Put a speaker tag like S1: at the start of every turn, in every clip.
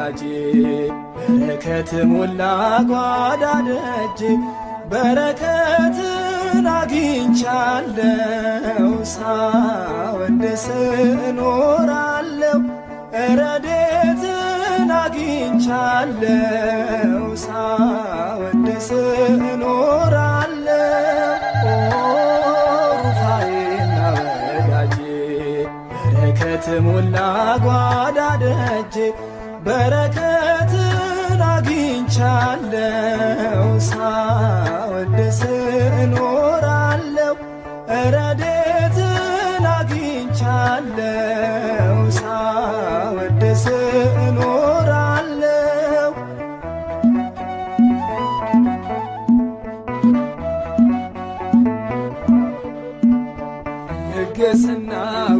S1: ወዳጄ በረከት ሞላ ጓዳ ደጄ በረከትን አግኝቻለሁ ሳወድስ እኖራለሁ ረድኤትን አግኝቻለሁ ሳወድስ እኖራለሁ ሩፋዬና ወዳጄ በረከት ሞላ ጓዳ ደጄ በረከትን አግኝቻለሁ ሳወድስ እኖራለሁ ረድኤትን አግኝቻለሁ ሳወድስ እኖራለሁ ልግስና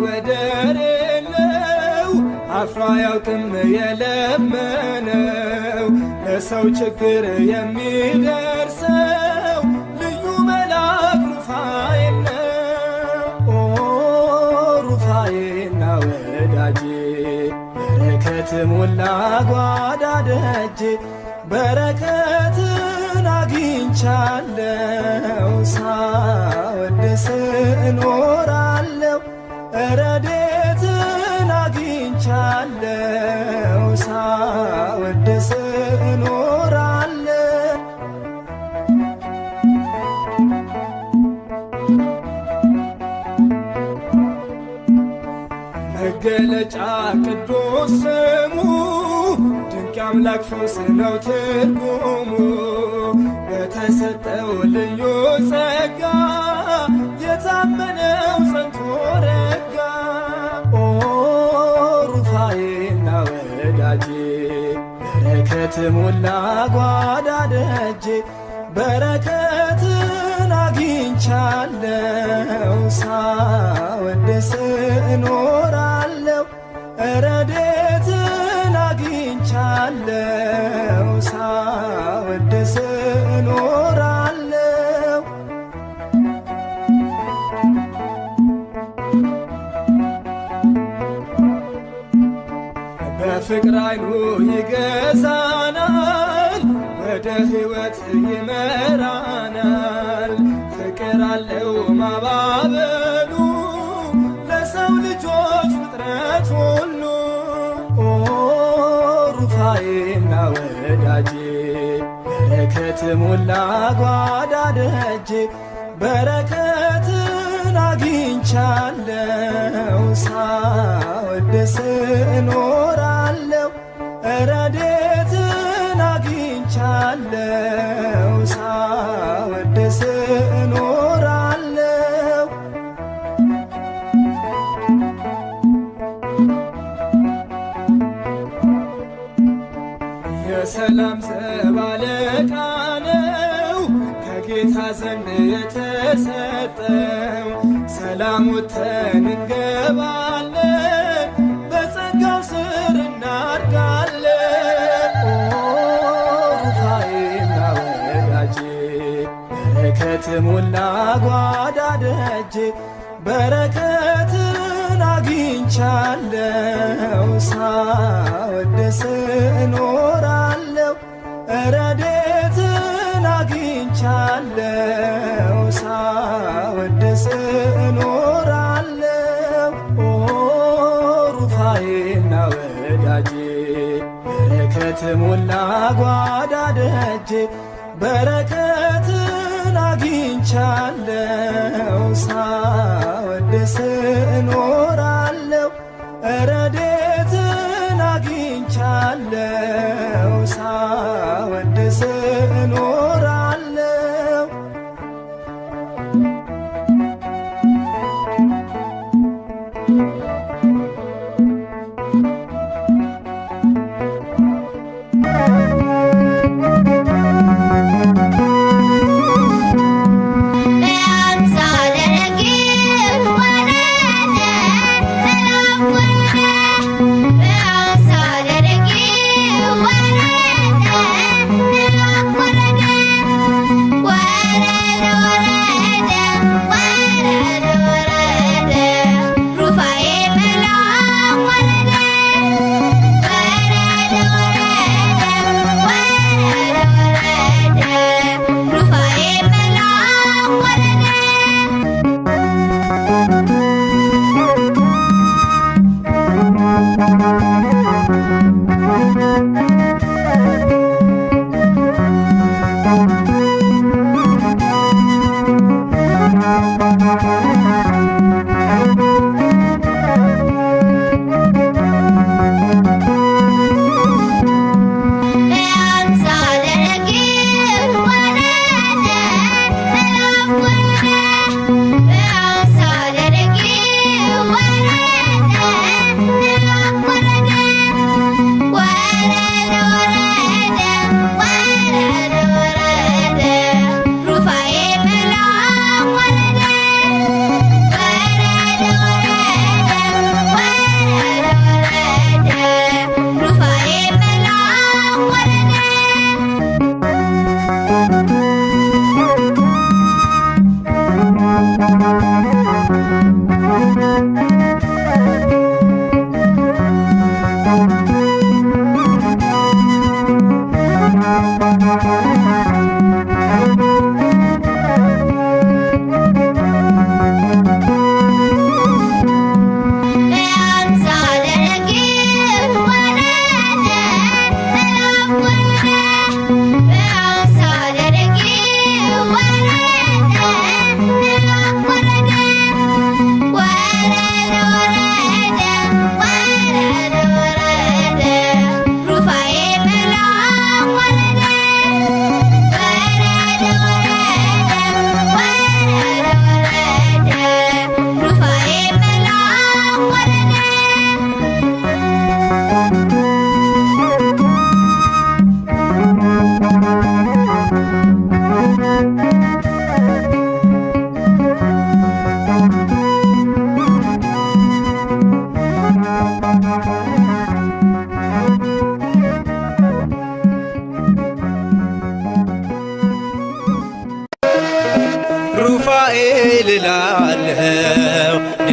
S1: ወደር የለው አፍሮ አያውቅም የለመነው ለሰው ችግር የሚደርሰው ልዩ መልአክ ሩፋኤል ነው ሩፋዬና ወዳጄ በረከት ሞላ ጓዳ ደጄ በረከትን አግኝቻለሁ ሳወድስ እኖራለሁ ረድኤትን አግኝቻለሁ ሳወድስ እኖራለሁ መገለጫ ቅዱስ ስሙ ድንቅ አምላክ ፈውስ ነው ትርጉሙ በተሰጠው ልዩ ጸጋ የታመነው ጸንቶ ረጋ ሩፋዬና ወዳጄ በረከት ሞላ ጓዳ ደጄ በረከትን አግኝቻለሁ ሳወድስ እኖራለሁ ረድኤትን አግኝቻለሁ ሳወድስ እኖራለሁ በፍቅር አይኑ ይገዛናል ወደ ሕይወት ይመራናል ፍቅር አለው ማባበሉ ለሰው ልጆች ፍጥረት ሁሉ ሩፋዬና ወዳጄ በረከት ሞላ ጓዳ ደጄ በረከትን አግኝቻለሁ ሳወድስ እኖራለሁ ረድኤትን አግኝቻለሁ ሳወድስ እኖራለሁ የሰላም ዘብ አለቃ ነው ከጌታ ዘንድ የተሰጠው ሰላም ወጥተን እንገባለን በጸጋው ስር እናድጋለን ሩፋዬና ወዳጄ በረከት ሞላ ጓዳ ደጄ በረከትን አግኝቻለሁ ሳወድስ እኖራለሁ ረድኤትን አግኝቻለሁ ሳወድስ እኖራለሁ ሩፋዬና ወዳጄ በረከት ሞላ ጓዳ ደጄ በረከትን አግኝቻለሁ ሳወድስ እኖራለሁ ረድኤትን አግኝቻለሁ ሳወድስ እኖራለሁ
S2: What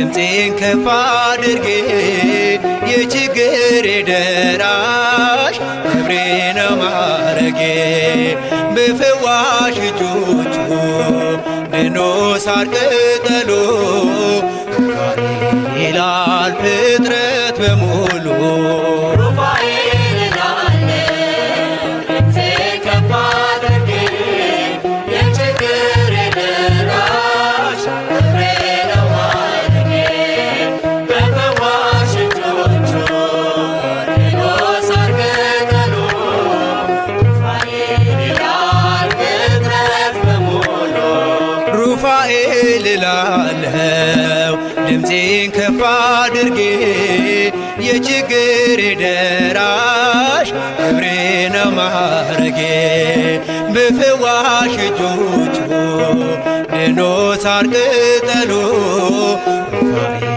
S2: ድምፄን ከፍ አድርጌ የችግሬ ደራሽ ክብሬ ነው ማረጌ በፈዋሽ እጆቹ ድኖ ሳር ቅጠሉ ይላል ፍጥረት በሙሉ ሩፋኤል እላለሁ ድምፄን ከፍ አድርጌ የችግሬ ደራሽ ክብሬ ነው ማረጌ በፈዋሽ እጆቹ ድኖ ሳር ቅጠሉ ሩፋኤል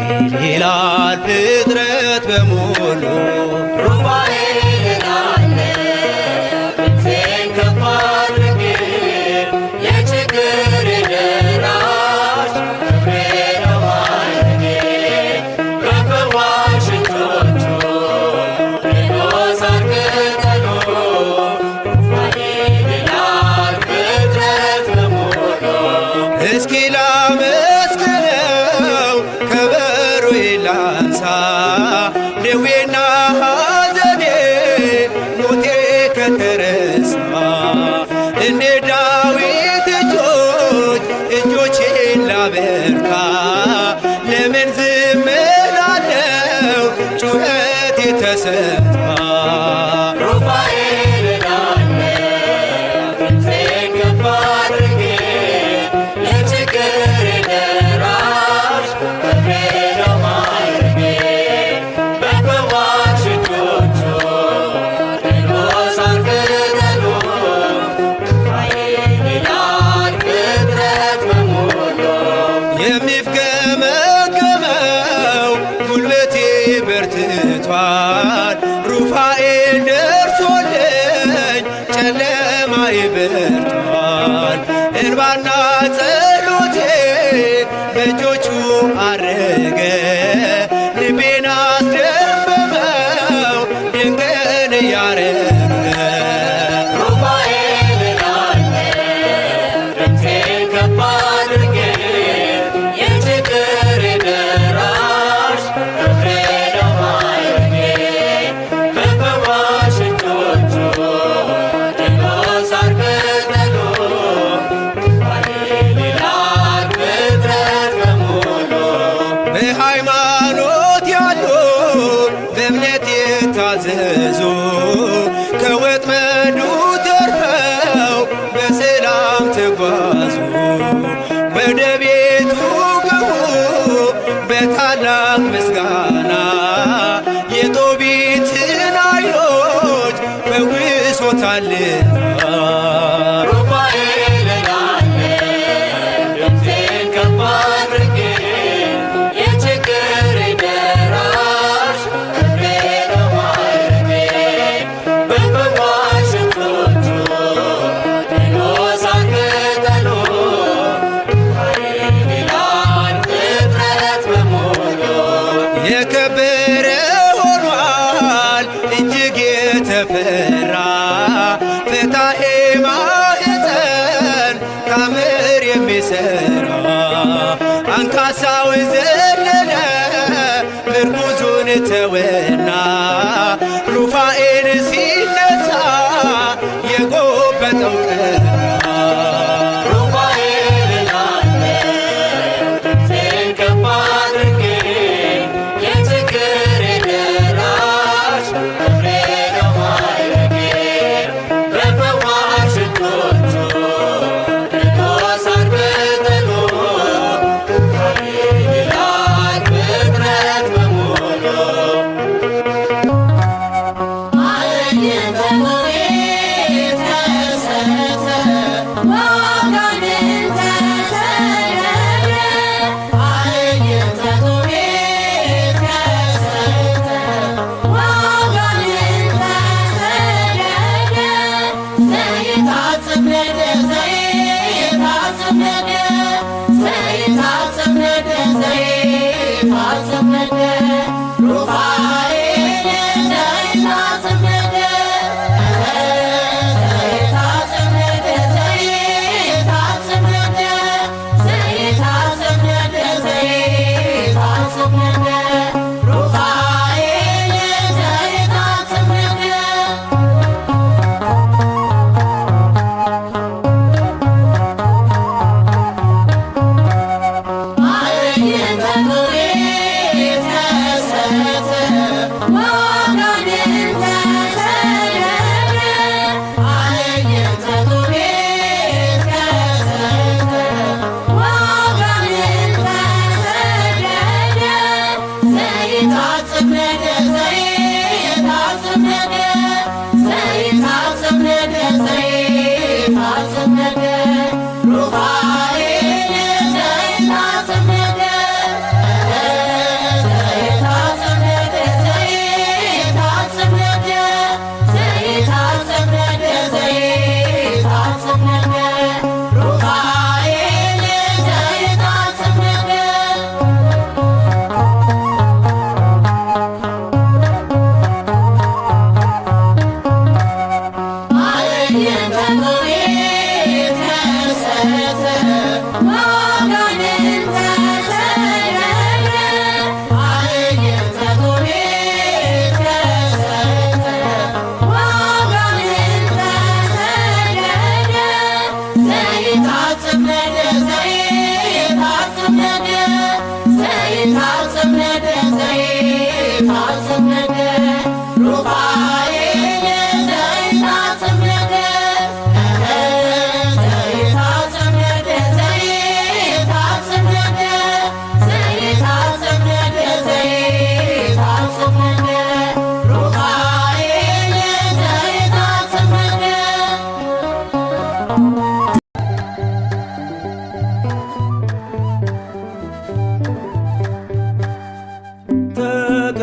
S2: ይላል ፍጥረት በሙሉ እስኪ ላመስግነው ከበሮዬ ላንሳ ደዌና ሐዘኔ ሞቴ ከተረሳ እንደ ዳዊት እጆቼን ላበርታ ለምን ዝም እላለሁ ጩኸቴ ተሰማ የሚፍገመገመው ጉልበቴ በርትቷል ሩፋኤል ደርሶልኝ ጨለማዬ በርቷል እንባና ጸሎቴ በእጆቹ አረገ ልቤን አስደመመው ድንቅን እያረገ በሃይማኖት ያሉ በእምነት የታዘዙ ከወጥመዱ ተርፈው በሰላም ተጓዙ ወደ ቤቱ ገቡ በታላቅ ምስጋና የጦቢትን ዓይኖች ፈውሶታልና የከበረ ሆኗል እጅግ የተፈራ ፍታሄ ማኅፀን ታምር የሚሠራ አንካሳው ዘለለ ምርኩዙን ተወና ሩፋኤል ሲነሳ የጎበጠው ቀና
S3: Good.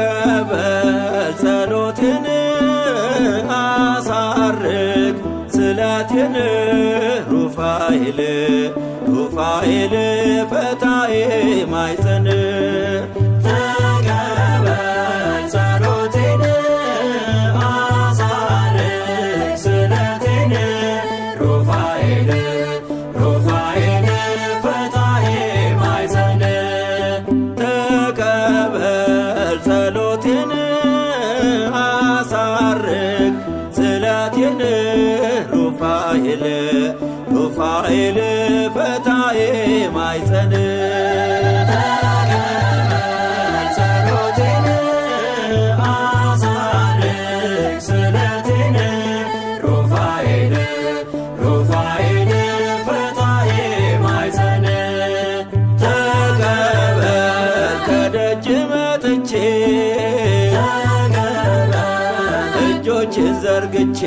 S1: ተቀበል ጸሎቴን አሳርግ ስለቴን ሩፋኤል ሩፋኤል ፈታዬ ማይፀን ተቀበል ጸሎቴን አሳርግ ስለቴን ሩፋኤል ሩፋኤል ፈታዬ ማይፀን ተቀበል ጸሎቴን አሳርግ ስለቴን ሩፋኤል ሩፋኤል ፈታዬ ማይፀን ተቀበል ጸሎቴን አሳርግ ስለቴን ሩፋኤል ሩፋኤል ፈታዬ ማይፀን ተቀበል ከደጅ መጥቼ እጆችን ዘርግቼ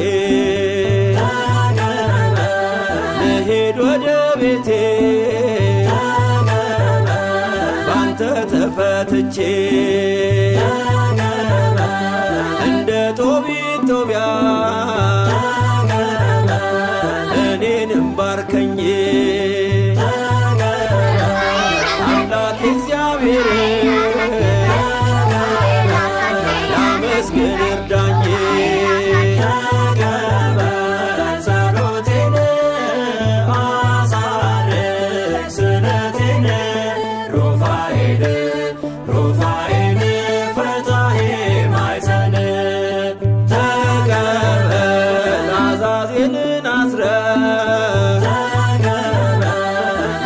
S1: ልሄድ ወደ ቤቴ ባንተ ተፈትቼ እንደ ጦቢት ጦቢያ እኔንም ባርከኝ አምላክ እግዚአብሔር ላመስግን እርዳኝ ተቀበል ጸሎቴን አሳርግ ስለቴን ሩፋኤል ሩፋኤል ፈታዬ ማይፀን ተቀበል አዛዜልን አስረህ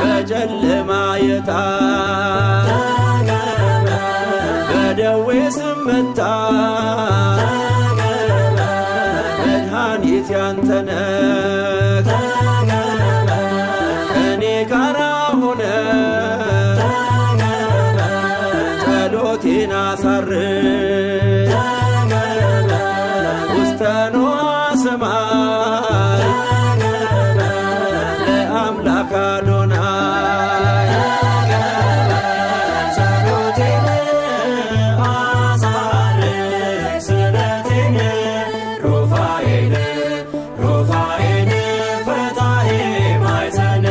S1: በጨለማ የጣል በደዌ ስመታ መድኃኒት ያንተነህ ከእኔ ጋራ ሆነ ጸሎቴን አሳርግ ውስተ ኖኃ ሰማይ ለአምላክ አዶናይ ጸሎቴን አሳርግ ስለቴን ሩፋኤል ሩፋኤል ፈታዬ ማይፀን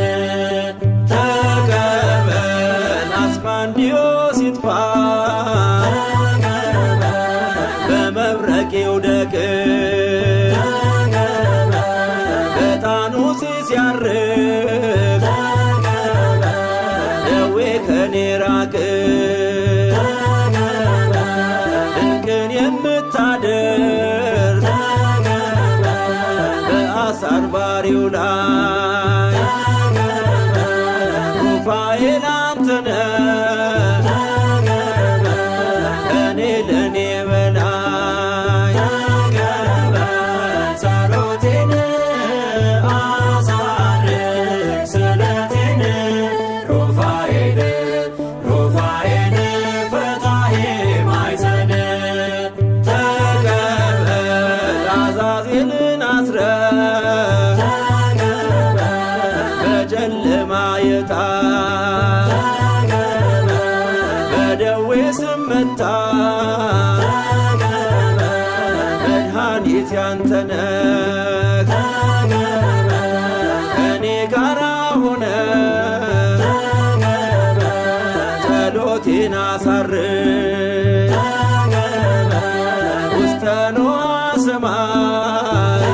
S1: ተቀበል አስማንዲዮስ ይጥፋ በመብረቅ ይውደቅ በጣኑስ ሲያርግ ደዌ ከኔ ራቅ ድንቅን የምታደርግ በአሳር ባሪው ላይ ሩፋኤል አንተነህ ከኔ ለኔ በላይ ተቀበል ጸሎቴን አሳርግ ስለቴን ሩፋኤል ሩፋኤል ፈታዬ ማይፀን ስመታ መድኃኒት ያንተነህ ከኔ ጋራ ሆነ ጸሎቴን አሳርግ ውስተ ንዋየ ሰማይ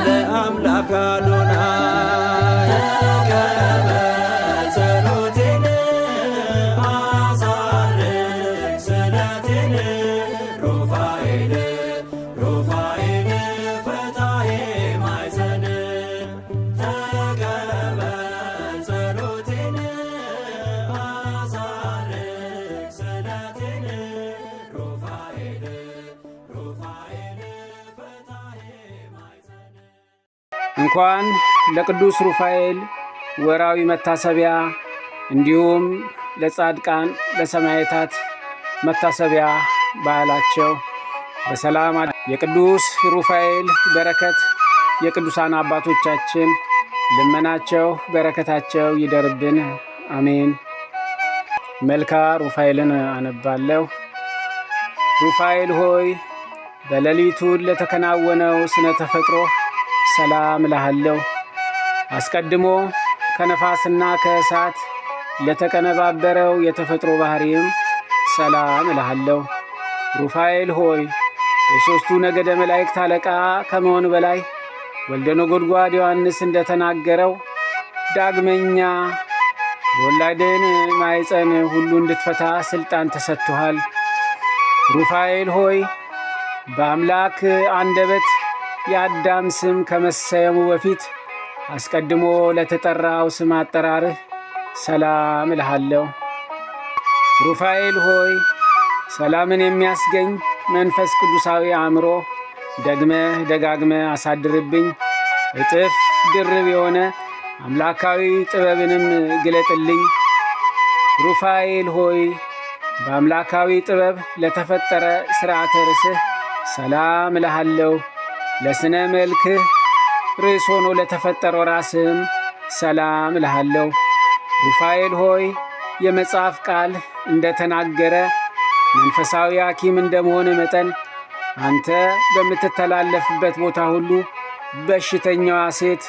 S1: ለአምላክ አዶናይ ጸሎቴን አሳርግ ስለቴን ሩፋኤል ሩፋኤል ፈታሔ ማኅፀን ተቀበል ጸሎቴን አሳርግ ስለቴን ሩፋኤል ሩፋኤል ፈታሔ ማኅፀን።
S3: እንኳን ለቅዱስ ሩፋኤል ወራዊ መታሰቢያ እንዲሁም ለጻድቃን ለሰማዕታት መታሰቢያ በዓላቸው በሰላም የቅዱስ ሩፋኤል በረከት የቅዱሳን አባቶቻችን ልመናቸው በረከታቸው ይደርብን፣ አሜን። መልካ ሩፋኤልን አነባለሁ። ሩፋኤል ሆይ በሌሊቱ ለተከናወነው ስነ ተፈጥሮ ሰላም እልሃለሁ። አስቀድሞ ከነፋስና ከእሳት ለተቀነባበረው የተፈጥሮ ባህሪም ሰላም እልሃለሁ። ሩፋኤል ሆይ የሦስቱ ነገደ መላእክት አለቃ ከመሆን በላይ ወልደ ነጎድጓድ ዮሐንስ እንደተናገረው ዳግመኛ የወላድን ማኅፀን ሁሉ እንድትፈታ ሥልጣን ተሰጥቶሃል። ሩፋኤል ሆይ በአምላክ አንደበት የአዳም ስም ከመሰየሙ በፊት አስቀድሞ ለተጠራው ስም አጠራርህ ሰላም እልሃለሁ። ሩፋኤል ሆይ ሰላምን የሚያስገኝ መንፈስ ቅዱሳዊ አእምሮ ደግመህ ደጋግመህ አሳድርብኝ። እጥፍ ድርብ የሆነ አምላካዊ ጥበብንም ግለጥልኝ። ሩፋኤል ሆይ በአምላካዊ ጥበብ ለተፈጠረ ሥርዓተ ርስህ ሰላም እልሃለሁ። ለስነ መልክህ ርዕስ ሆኖ ለተፈጠረው ራስህም ሰላም እልሃለሁ። ሩፋኤል ሆይ የመጽሐፍ ቃል እንደተናገረ መንፈሳዊ ሐኪም እንደመሆን መጠን አንተ በምትተላለፍበት ቦታ ሁሉ በሽተኛዋ ሴት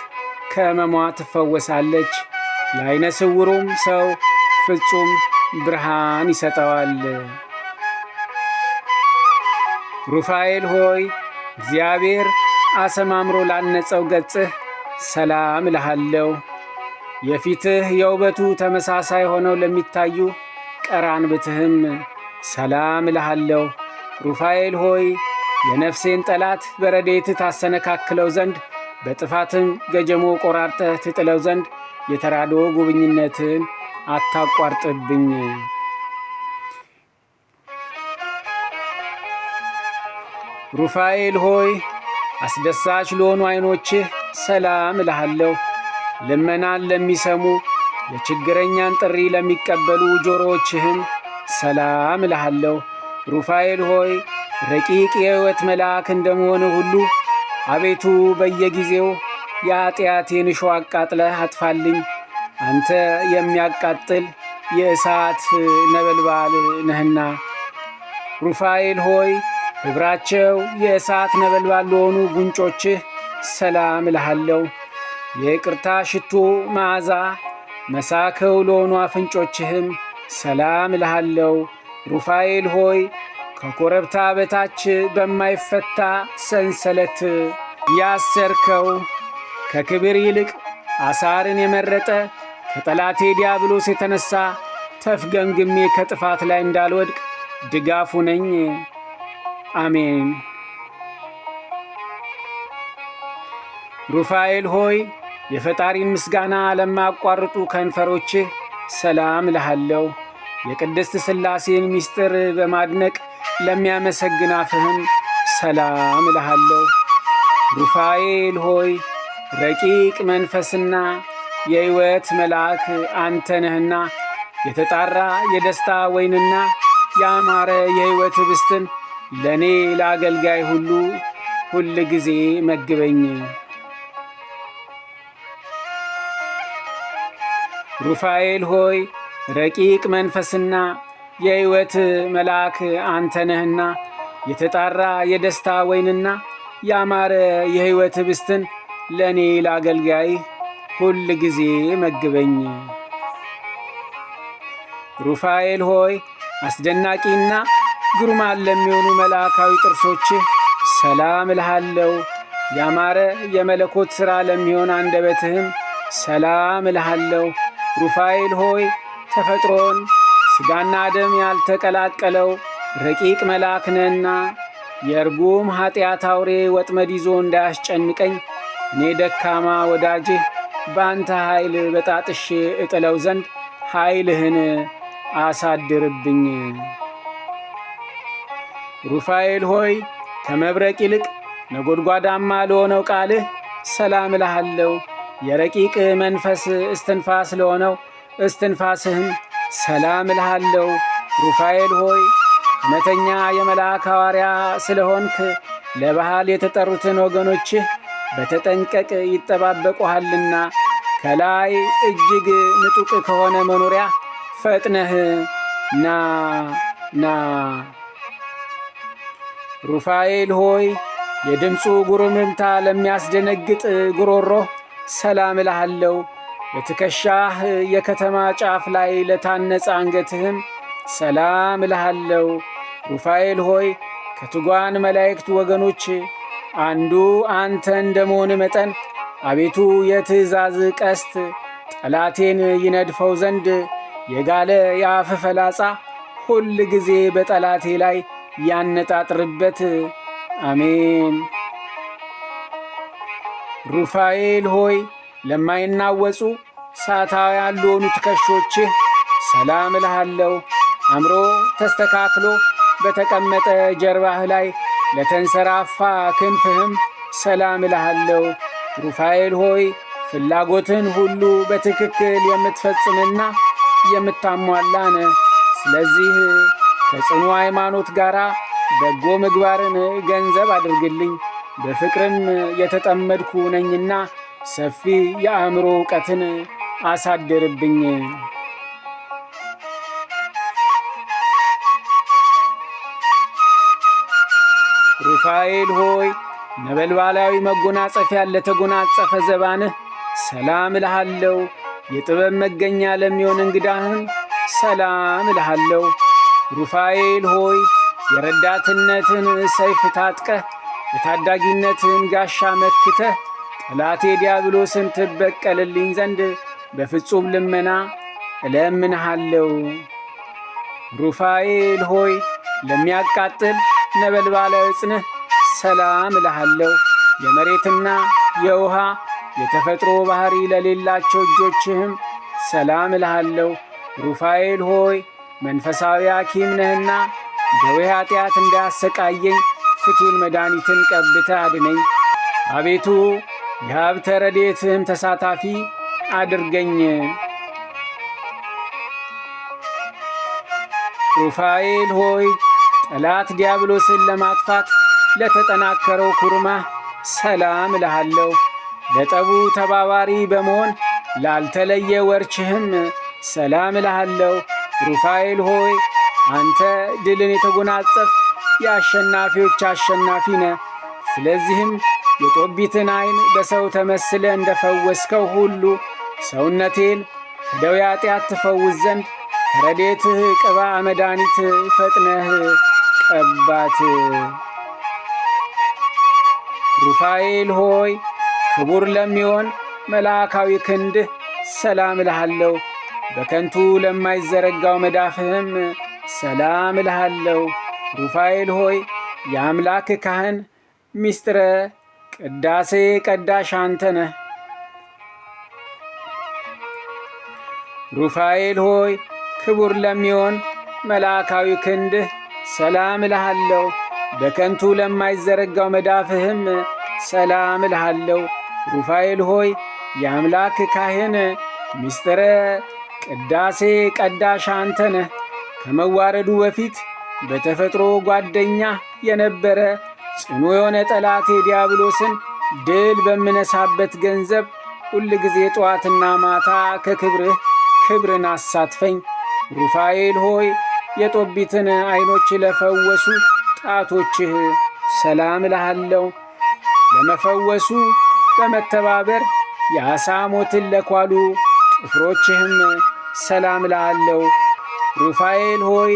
S3: ከሕመሟ ትፈወሳለች፣ ለዓይነ ስውሩም ሰው ፍጹም ብርሃን ይሰጠዋል። ሩፋኤል ሆይ እግዚአብሔር አሰማምሮ ላነጸው ገጽህ ሰላም እልሃለሁ። የፊትህ የውበቱ ተመሳሳይ ሆነው ለሚታዩ ቀራንብትህም ሰላም እልሃለሁ። ሩፋኤል ሆይ የነፍሴን ጠላት በረድኤትህ ታሰነካክለው ዘንድ በጥፋትም ገጀሞ ቆራርጠህ ትጥለው ዘንድ የተራድኦ ጉብኝነትን አታቋርጥብኝ። ሩፋኤል ሆይ አስደሳች ለሆኑ ዐይኖችህ ሰላም እልሃለሁ። ልመናን ለሚሰሙ የችግረኛን ጥሪ ለሚቀበሉ ጆሮዎችህም ሰላም እልሃለሁ። ሩፋኤል ሆይ ረቂቅ የሕይወት መልአክ እንደመሆን ሁሉ አቤቱ በየጊዜው የኀጢአቴን እሾህ አቃጥለህ አጥፋልኝ። አንተ የሚያቃጥል የእሳት ነበልባል ነህና። ሩፋኤል ሆይ ኅብራቸው የእሳት ነበልባል ለሆኑ ጉንጮችህ ሰላም እልሃለሁ። የይቅርታ ሽቶ መዓዛ መሳከው ለሆኑ አፍንጮችህም ሰላም እልሃለሁ። ሩፋኤል ሆይ ከኮረብታ በታች በማይፈታ ሰንሰለት ያሰርከው ከክብር ይልቅ አሳርን የመረጠ ከጠላቴ ዲያብሎስ የተነሣ ተፍገምግሜ ከጥፋት ላይ እንዳልወድቅ ድጋፉ ነኝ። አሜን። ሩፋኤል ሆይ የፈጣሪን ምስጋና ለማያቋርጡ ከንፈሮችህ ሰላም እልሃለሁ። የቅድስት ሥላሴን ምስጢር በማድነቅ ለሚያመሰግን አፍህም ሰላም እልሃለሁ። ሩፋኤል ሆይ ረቂቅ መንፈስና የሕይወት መልአክ አንተ ነህና የተጣራ የደስታ ወይንና ያማረ የሕይወት ኅብስትን ለእኔ ለአገልጋይ ሁሉ ሁል ጊዜ መግበኝ። ሩፋኤል ሆይ ረቂቅ መንፈስና የሕይወት መልአክ አንተ ነህና የተጣራ የደስታ ወይንና ያማረ የሕይወት ኅብስትን ለእኔ ለአገልጋይህ ሁል ጊዜ መግበኝ። ሩፋኤል ሆይ አስደናቂና ግሩማን ለሚሆኑ መልአካዊ ጥርሶችህ ሰላም እልሃለሁ። ያማረ የመለኮት ሥራ ለሚሆን አንደበትህም ሰላም እልሃለሁ። ሩፋኤል ሆይ ተፈጥሮን ሥጋና ደም ያልተቀላቀለው ረቂቅ መልአክ ነህና የርጉም ኀጢአት አውሬ ወጥመድ ይዞ እንዳያስጨንቀኝ እኔ ደካማ ወዳጅህ በአንተ ኃይል በጣጥሼ እጥለው ዘንድ ኃይልህን አሳድርብኝ። ሩፋኤል ሆይ ከመብረቅ ይልቅ ነጎድጓዳማ ለሆነው ቃልህ ሰላም እልሃለሁ። የረቂቅ መንፈስ እስትንፋስ ለሆነው እስትንፋስህም ሰላም እልሃለሁ። ሩፋኤል ሆይ እውነተኛ የመልአክ ሐዋርያ ስለሆንክ ለባህል የተጠሩትን ወገኖችህ በተጠንቀቅ ይጠባበቁሃልና ከላይ እጅግ ንጡቅ ከሆነ መኖሪያ ፈጥነህ ና። ሩፋኤል ሆይ የድምፁ ጉርምርምታ ለሚያስደነግጥ ጉሮሮ ሰላም እልሃለሁ። በትከሻህ የከተማ ጫፍ ላይ ለታነጸ አንገትህም ሰላም እልሃለሁ። ሩፋኤል ሆይ ከትጓን መላእክት ወገኖች አንዱ አንተ እንደመሆን መጠን አቤቱ የትእዛዝ ቀስት ጠላቴን ይነድፈው ዘንድ የጋለ የአፍ ፈላጻ ሁል ጊዜ በጠላቴ ላይ ያነጣጥርበት። አሜን። ሩፋኤል ሆይ ለማይናወጹ ሳታውያን ለሆኑ ትከሾችህ ሰላም እልሃለሁ። አምሮ ተስተካክሎ በተቀመጠ ጀርባህ ላይ ለተንሰራፋ ክንፍህም ሰላም እልሃለሁ። ሩፋኤል ሆይ ፍላጎትን ሁሉ በትክክል የምትፈጽምና የምታሟላ ነህ። ስለዚህ ከጽኑ ሃይማኖት ጋር በጎ ምግባርን ገንዘብ አድርግልኝ። በፍቅርም የተጠመድኩ ነኝና ሰፊ የአእምሮ ዕውቀትን አሳድርብኝ። ሩፋኤል ሆይ ነበልባላዊ መጎናጸፊያ ለተጎናጸፈ ዘባንህ ሰላም እልሃለሁ። የጥበብ መገኛ ለሚሆን እንግዳህም ሰላም እልሃለሁ። ሩፋኤል ሆይ የረዳትነትን ሰይፍ ታጥቀህ የታዳጊነትን ጋሻ መክተህ ጠላቴ ዲያብሎስን ትበቀልልኝ ዘንድ በፍጹም ልመና እለምንሃለሁ። ሩፋኤል ሆይ ለሚያቃጥል ነበልባላዊ ጽንህ ሰላም እልሃለሁ። የመሬትና የውሃ የተፈጥሮ ባሕሪ ለሌላቸው እጆችህም ሰላም እልሃለሁ። ሩፋኤል ሆይ መንፈሳዊ ሐኪም ነህና ደዌ ኃጢአት እንዳያሰቃየኝ ፍቱን መድኃኒትን ቀብተህ አድነኝ። አቤቱ የሀብተ ረድኤትህም ተሳታፊ አድርገኝ። ሩፋኤል ሆይ ጠላት ዲያብሎስን ለማጥፋት ለተጠናከረው ኩርማህ ሰላም እልሃለሁ። ለጠቡ ተባባሪ በመሆን ላልተለየ ወርችህም ሰላም እልሃለሁ። ሩፋኤል ሆይ አንተ ድልን የተጎናጸፍ የአሸናፊዎች አሸናፊ ነህ። ስለዚህም የጦቢትን ዓይን በሰው ተመስለ እንደፈወስከው ሁሉ ሰውነቴን ከደዌ ኃጢአት ትፈውስ ዘንድ ከረድኤትህ ቅባ መድኃኒት ፈጥነህ ቀባት። ሩፋኤል ሆይ ክቡር ለሚሆን መልአካዊ ክንድህ ሰላም እልሃለሁ። በከንቱ ለማይዘረጋው መዳፍህም ሰላም እልሃለሁ። ሩፋኤል ሆይ የአምላክ ካህን ምስጢረ ቅዳሴ ቀዳሽ አንተ ነህ። ሩፋኤል ሆይ ክቡር ለሚሆን መልአካዊ ክንድህ ሰላም እልሃለሁ። በከንቱ ለማይዘረጋው መዳፍህም ሰላም እልሃለሁ። ሩፋኤል ሆይ የአምላክ ካህን ምስጢረ ቅዳሴ ቀዳሽ አንተ ነህ። ከመዋረዱ በፊት በተፈጥሮ ጓደኛ የነበረ ጽኑ የሆነ ጠላቴ ዲያብሎስን ድል በምነሳበት ገንዘብ ሁል ጊዜ ጠዋትና ማታ ከክብርህ ክብርን አሳትፈኝ። ሩፋኤል ሆይ የጦቢትን ዐይኖች ለፈወሱ ጣቶችህ ሰላም እልሃለሁ። ለመፈወሱ በመተባበር የዓሣ ሞትን ለኳሉ ጥፍሮችህም ሰላም እልሃለሁ። ሩፋኤል ሆይ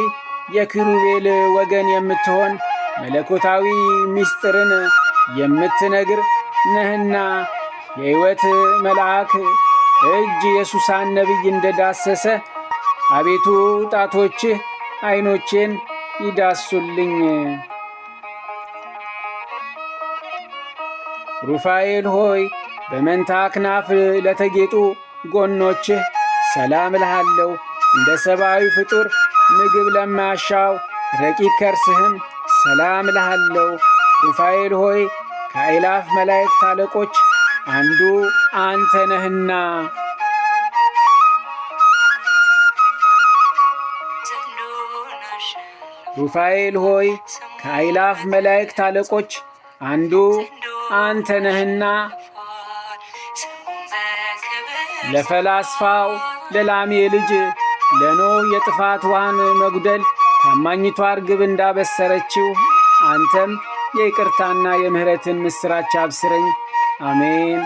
S3: የኪሩቤል ወገን የምትሆን መለኮታዊ ምስጢርን የምትነግር ነህና የሕይወት መልአክ እጅ የሱሳን ነቢይ እንደዳሰሰ አቤቱ ጣቶችህ ዐይኖቼን ይዳሱልኝ። ሩፋኤል ሆይ በመንታ አክናፍ ለተጌጡ ጎኖችህ ሰላም እልሃለሁ። እንደ ሰብአዊ ፍጡር ምግብ ለማያሻው ረቂቅ ከርስህም ሰላም እልሃለሁ። ሩፋኤል ሆይ ከአእላፍ መላእክት አለቆች አንዱ አንተ ነህና ሩፋኤል ሆይ ከአእላፍ መላእክት አለቆች አንዱ አንተ ነህና ለፈላስፋው ለላሜ ልጅ ለኖህ የጥፋት ውሃን መጉደል ታማኝቷ ርግብ እንዳበሰረችው አንተም የይቅርታና የምሕረትን ምስራች አብስረኝ። አሜን።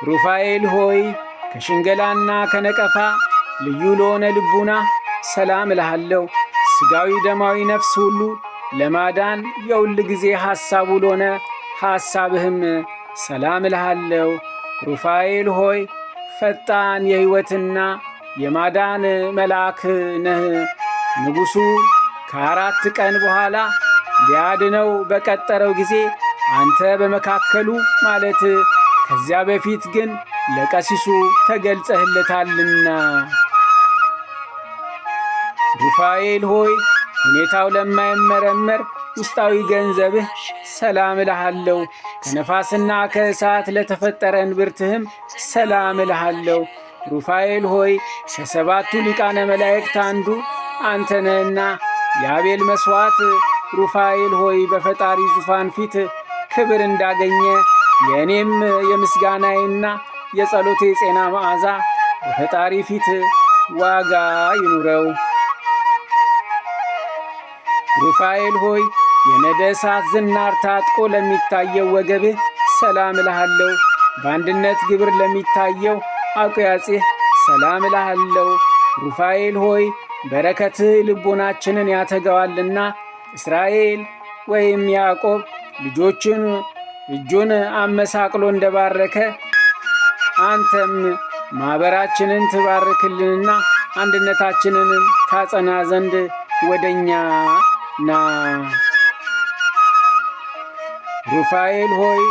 S3: ሩፋኤል ሆይ ከሽንገላና ከነቀፋ ልዩ ለሆነ ልቡና ሰላም እልሃለሁ። ሥጋዊ ደማዊ ነፍስ ሁሉ ለማዳን የሁል ጊዜ ሐሳቡ ለሆነ ሐሳብህም ሰላም እልሃለሁ። ሩፋኤል ሆይ ፈጣን የሕይወትና የማዳን መልአክ ነህ። ንጉሡ ከ4 ቀን በኋላ ሊያድነው በቀጠረው ጊዜ አንተ በመካከሉ ማለት ከዚያ በፊት ግን ለቀሲሱ ተገልጸህለታልና። ሩፋኤል ሆይ ሁኔታው ለማይመረመር ውስጣዊ ገንዘብህ ሰላም እልሃለሁ። ከነፋስና ከእሳት ለተፈጠረ እንብርትህም ሰላም እልሃለሁ። ሩፋኤል ሆይ ከሰባቱ ሊቃነ መላእክት አንዱ አንተ ነህና የአቤል መሥዋዕት ሩፋኤል ሆይ በፈጣሪ ዙፋን ፊት ክብር እንዳገኘ የእኔም የምስጋናዬና የጸሎቴ ጤና መዓዛ በፈጣሪ ፊት ዋጋ ይኑረው። ሩፋኤል ሆይ የነደ እሳት ዝናር ታጥቆ ለሚታየው ወገብህ ሰላም እልሃለሁ። በአንድነት ግብር ለሚታየው አቆያጼህ ሰላም እልሃለሁ። ሩፋኤል ሆይ በረከትህ ልቦናችንን ያተገዋልና እስራኤል ወይም ያዕቆብ ልጆችን እጁን አመሳቅሎ እንደባረከ አንተም ማኅበራችንን ትባርክልንና አንድነታችንን ታጸና ዘንድ ወደኛ ና። ሩፋኤል ሆይ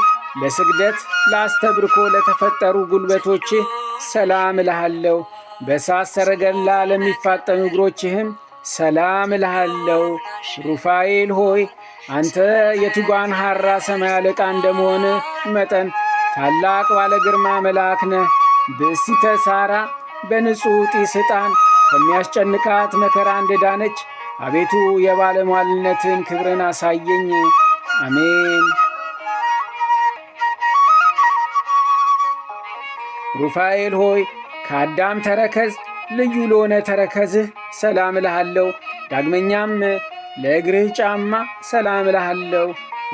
S3: ለስግደት ለአስተብርኮ ለተፈጠሩ ጉልበቶችህ ሰላም እልሃለሁ። በእሳት ሰረገላ ለሚፋጠኑ እግሮችህም ሰላም እልሃለሁ። ሩፋኤል ሆይ አንተ የትጓን ሐራ ሰማይ አለቃ እንደመሆን መጠን ታላቅ ባለ ግርማ መልአክ ነህ። ብእሲተ ሳራ በንጹሕ ጢስ ዕጣን ከሚያስጨንቃት መከራ እንደዳነች አቤቱ የባለሟልነትን ክብርን አሳየኝ። አሜን። ሩፋኤል ሆይ ከአዳም ተረከዝ ልዩ ለሆነ ተረከዝህ ሰላም እልሃለሁ። ዳግመኛም ለእግርህ ጫማ ሰላም እልሃለሁ።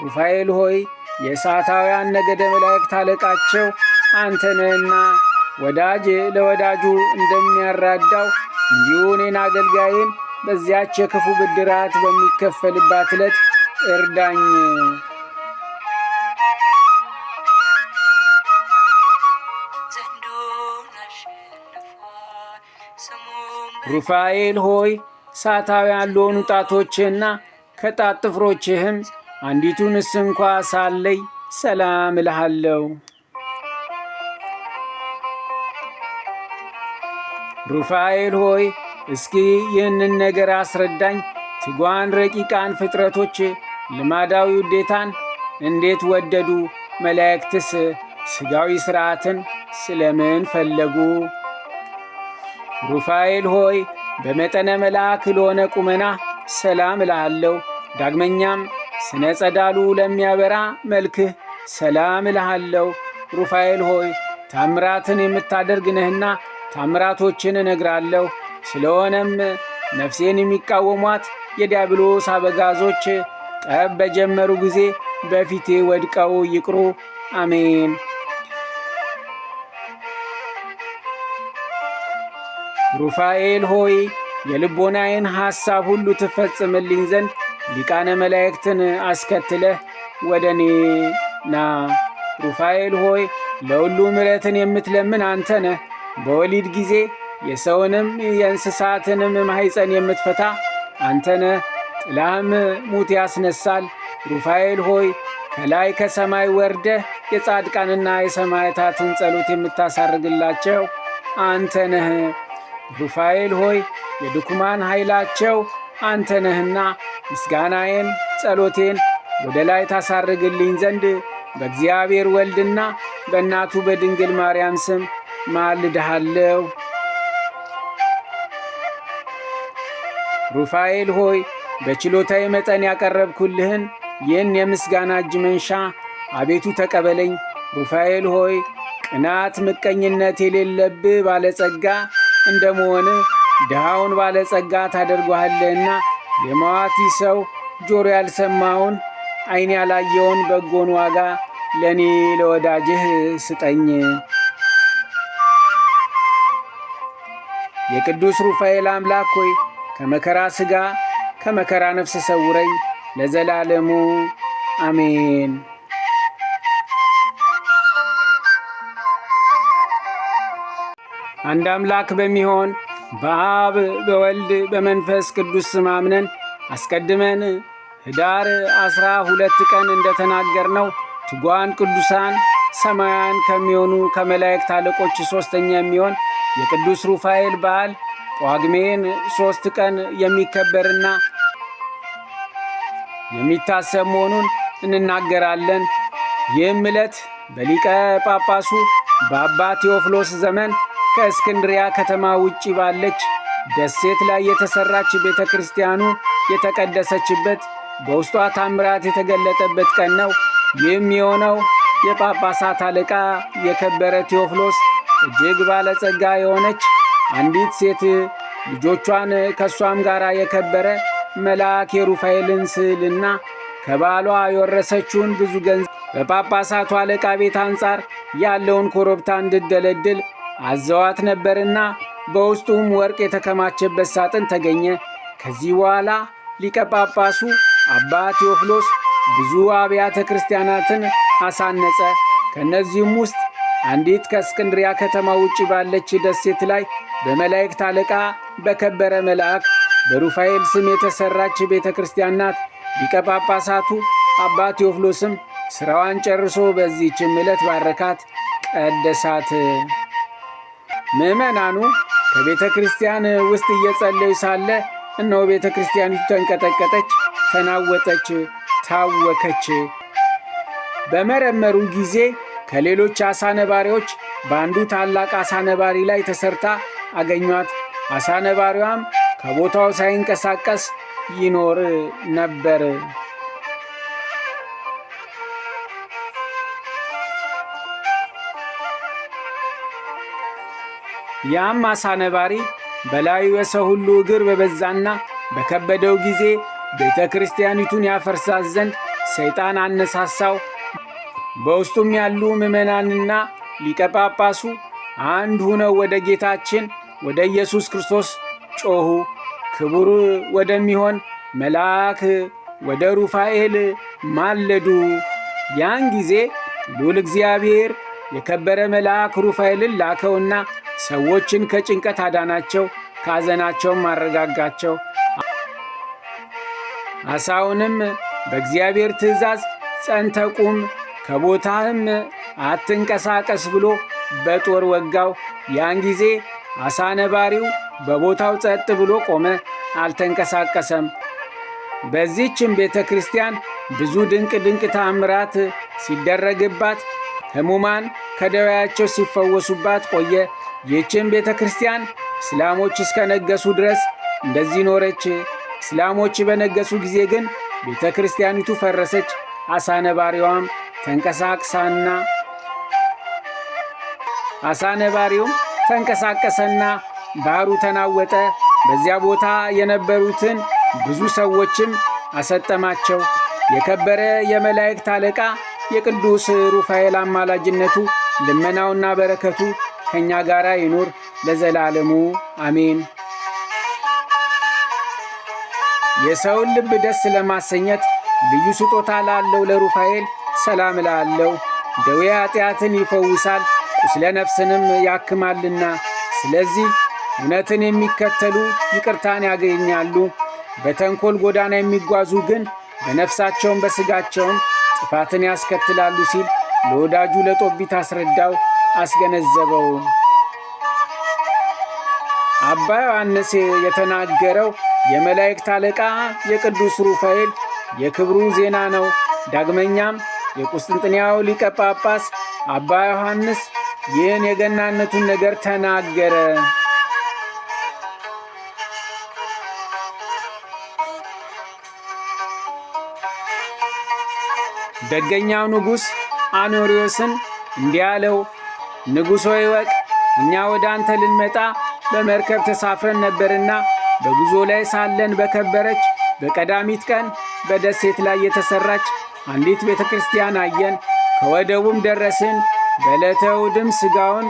S3: ሩፋኤል ሆይ የእሳታውያን ነገደ መላእክት አለቃቸው አንተ ነህና ወዳጅ ለወዳጁ እንደሚያራዳው እንዲሁ እኔን አገልጋይን በዚያች የክፉ ብድራት በሚከፈልባት ዕለት እርዳኝ። ሩፋኤል ሆይ እሳታውያን ለሆኑ ጣቶችህና ከጣት ጥፍሮችህም አንዲቱንስ እንኳ ሳለይ ሰላም እልሃለሁ። ሩፋኤል ሆይ እስኪ ይህንን ነገር አስረዳኝ። ትጓን ረቂቃን ፍጥረቶች ልማዳዊ ውዴታን እንዴት ወደዱ? መላእክትስ ሥጋዊ ሥርዓትን ስለምን ፈለጉ? ሩፋኤል ሆይ በመጠነ መልአክ ለሆነ ቁመና ሰላም እልሃለሁ። ዳግመኛም ስነ ጸዳሉ ለሚያበራ መልክህ ሰላም እልሃለሁ። ሩፋኤል ሆይ ታምራትን የምታደርግ ነህና ታምራቶችን እነግራለሁ። ስለሆነም ነፍሴን የሚቃወሟት የዲያብሎስ አበጋዞች ጠብ በጀመሩ ጊዜ በፊቴ ወድቀው ይቅሩ። አሜን። ሩፋኤል ሆይ የልቦናዬን ሐሳብ ሁሉ ትፈጽምልኝ ዘንድ ሊቃነ መላእክትን አስከትለህ ወደ እኔ ና። ሩፋኤል ሆይ ለሁሉ ምሕረትን የምትለምን አንተ ነህ። በወሊድ ጊዜ የሰውንም የእንስሳትንም ማኅፀን የምትፈታ አንተ ነህ። ጥላህም ሙት ያስነሳል። ሩፋኤል ሆይ ከላይ ከሰማይ ወርደህ የጻድቃንና የሰማዕታትን ጸሎት የምታሳርግላቸው አንተ ነህ። ሩፋኤል ሆይ የድኩማን ኃይላቸው አንተ ነህና ምስጋናዬን ጸሎቴን ወደ ላይ ታሳርግልኝ ዘንድ በእግዚአብሔር ወልድና በእናቱ በድንግል ማርያም ስም ማልድሃለሁ። ሩፋኤል ሆይ በችሎታዬ መጠን ያቀረብኩልህን ይህን የምስጋና እጅ መንሻ አቤቱ ተቀበለኝ። ሩፋኤል ሆይ ቅናት፣ ምቀኝነት የሌለብህ ባለጸጋ እንደመሆን ድሃውን ባለጸጋ ታደርጓሃለህና የመዋቲ ሰው ጆሮ ያልሰማውን ዓይን ያላየውን በጎን ዋጋ ለእኔ ለወዳጅህ ስጠኝ። የቅዱስ ሩፋኤል አምላክ ሆይ ከመከራ ሥጋ ከመከራ ነፍስ ሰውረኝ ለዘላለሙ አሜን። አንድ አምላክ በሚሆን በአብ በወልድ በመንፈስ ቅዱስ ስም አምነን አስቀድመን ኅዳር 12 ቀን እንደተናገርነው ትጓን ቅዱሳን ሰማያን ከሚሆኑ ከመላእክት አለቆች ሦስተኛ የሚሆን የቅዱስ ሩፋኤል በዓል ጳጉሜን 3 ቀን የሚከበርና የሚታሰብ መሆኑን እንናገራለን። ይህም ዕለት በሊቀ ጳጳሱ በአባ ቴዎፍሎስ ዘመን ከእስክንድሪያ ከተማ ውጪ ባለች ደሴት ላይ የተሰራች ቤተ ክርስቲያኑ የተቀደሰችበት በውስጧ ታምራት የተገለጠበት ቀን ነው። ይህም የሆነው የጳጳሳት አለቃ የከበረ ቴዎፍሎስ እጅግ ባለጸጋ የሆነች አንዲት ሴት ልጆቿን ከእሷም ጋር የከበረ መልአክ የሩፋኤልን ስዕልና ከባሏ የወረሰችውን ብዙ ገንዘብ በጳጳሳቱ አለቃ ቤት አንጻር ያለውን ኮረብታ እንድደለድል አዘዋት ነበርና በውስጡም ወርቅ የተከማቸበት ሳጥን ተገኘ። ከዚህ በኋላ ሊቀ ጳጳሱ አባ ቴዎፍሎስ ብዙ አብያተ ክርስቲያናትን አሳነጸ። ከእነዚህም ውስጥ አንዲት ከእስክንድሪያ ከተማ ውጭ ባለች ደሴት ላይ በመላእክት አለቃ በከበረ መልአክ በሩፋኤል ስም የተሠራች ቤተ ክርስቲያን ናት። ሊቀ ጳጳሳቱ አባ ቴዎፍሎስም ሥራዋን ጨርሶ በዚህችም ዕለት ባረካት፣ ቀደሳት። ምዕመናኑ ከቤተ ክርስቲያን ውስጥ እየጸለዩ ሳለ እነሆ ቤተ ክርስቲያኒቱ ተንቀጠቀጠች፣ ተናወጠች፣ ታወከች። በመረመሩ ጊዜ ከሌሎች አሳ ነባሪዎች በአንዱ ታላቅ አሳ ነባሪ ላይ ተሰርታ አገኟት። አሳ ነባሪዋም ከቦታው ሳይንቀሳቀስ ይኖር ነበር። ያም አሳ ነባሪ በላዩ የሰው ሁሉ እግር በበዛና በከበደው ጊዜ ቤተ ክርስቲያኒቱን ያፈርሳት ዘንድ ሰይጣን አነሳሳው። በውስጡም ያሉ ምዕመናንና ሊቀ ጳጳሱ አንድ ሆነው ወደ ጌታችን ወደ ኢየሱስ ክርስቶስ ጮኹ። ክቡር ወደሚሆን መልአክ ወደ ሩፋኤል ማለዱ። ያን ጊዜ ልዑል እግዚአብሔር የከበረ መልአክ ሩፋኤልን ላከውና ሰዎችን ከጭንቀት አዳናቸው፣ ከሐዘናቸውም አረጋጋቸው። አሳውንም በእግዚአብሔር ትእዛዝ ጸንተህ ቁም፣ ከቦታህም አትንቀሳቀስ ብሎ በጦር ወጋው። ያን ጊዜ አሳ ነባሪው በቦታው ጸጥ ብሎ ቆመ፣ አልተንቀሳቀሰም። በዚህችም ቤተ ክርስቲያን ብዙ ድንቅ ድንቅ ተአምራት ሲደረግባት ሕሙማን ከደዌያቸው ሲፈወሱባት ቆየ። ይህችም ቤተ ክርስቲያን እስላሞች እስከነገሱ ድረስ እንደዚህ ኖረች። እስላሞች በነገሱ ጊዜ ግን ቤተ ክርስቲያኒቱ ፈረሰች። አሳ ነባሪዋም ተንቀሳቀሰና ባህሩ ተናወጠ። በዚያ ቦታ የነበሩትን ብዙ ሰዎችም አሰጠማቸው። የከበረ የመላእክት አለቃ የቅዱስ ሩፋኤል አማላጅነቱ ልመናውና በረከቱ ከእኛ ጋር ይኑር ለዘላለሙ አሜን። የሰውን ልብ ደስ ለማሰኘት ልዩ ስጦታ ላለው ለሩፋኤል ሰላም እላለሁ። ደዌ ኃጢአትን ይፈውሳል፣ ቁስለ ነፍስንም ያክማልና። ስለዚህ እውነትን የሚከተሉ ይቅርታን ያገኛሉ። በተንኮል ጎዳና የሚጓዙ ግን በነፍሳቸውም በሥጋቸውም ጥፋትን ያስከትላሉ ሲል ለወዳጁ ለጦቢት አስረዳው፣ አስገነዘበው። አባ ዮሐንስ የተናገረው የመላእክት አለቃ የቅዱስ ሩፋኤል የክብሩ ዜና ነው። ዳግመኛም የቁስጥንጥንያው ሊቀ ጳጳስ አባ ዮሐንስ ይህን የገናነቱን ነገር ተናገረ። ደገኛው ንጉሥ አኖሪዎስን እንዲህ አለው፣ ንጉሥ ሆይ እወቅ፣ እኛ ወደ አንተ ልንመጣ በመርከብ ተሳፍረን ነበርና በጉዞ ላይ ሳለን በከበረች በቀዳሚት ቀን በደሴት ላይ የተሠራች አንዲት ቤተ ክርስቲያን አየን። ከወደቡም ደረስን። በዕለተ እሑድም ሥጋውን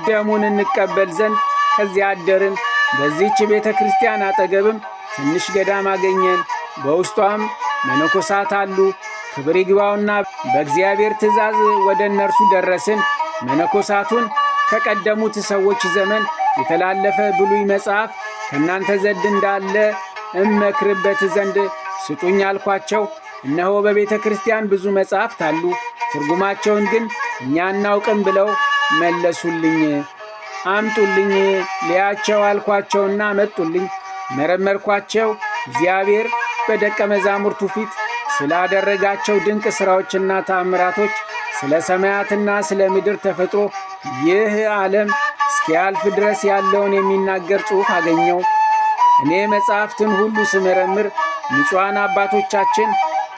S3: ደሙን እንቀበል ዘንድ ከዚያ አደርን። በዚህች ቤተ ክርስቲያን አጠገብም ትንሽ ገዳም አገኘን። በውስጧም መነኮሳት አሉ። ክብር ይግባውና በእግዚአብሔር ትእዛዝ ወደ እነርሱ ደረስን። መነኮሳቱን ከቀደሙት ሰዎች ዘመን የተላለፈ ብሉይ መጽሐፍ ከእናንተ ዘንድ እንዳለ እመክርበት ዘንድ ስጡኝ አልኳቸው። እነሆ በቤተ ክርስቲያን ብዙ መጽሐፍት አሉ፣ ትርጉማቸውን ግን እኛ አናውቅም ብለው መለሱልኝ። አምጡልኝ ልያቸው አልኳቸውና መጡልኝ። መረመርኳቸው። እግዚአብሔር በደቀ መዛሙርቱ ፊት ስላደረጋቸው ድንቅ ሥራዎችና ተአምራቶች፣ ስለ ሰማያትና ስለ ምድር ተፈጥሮ ይህ ዓለም እስኪያልፍ ድረስ ያለውን የሚናገር ጽሑፍ አገኘው። እኔ መጻሕፍትን ሁሉ ስመረምር ንጹሐን አባቶቻችን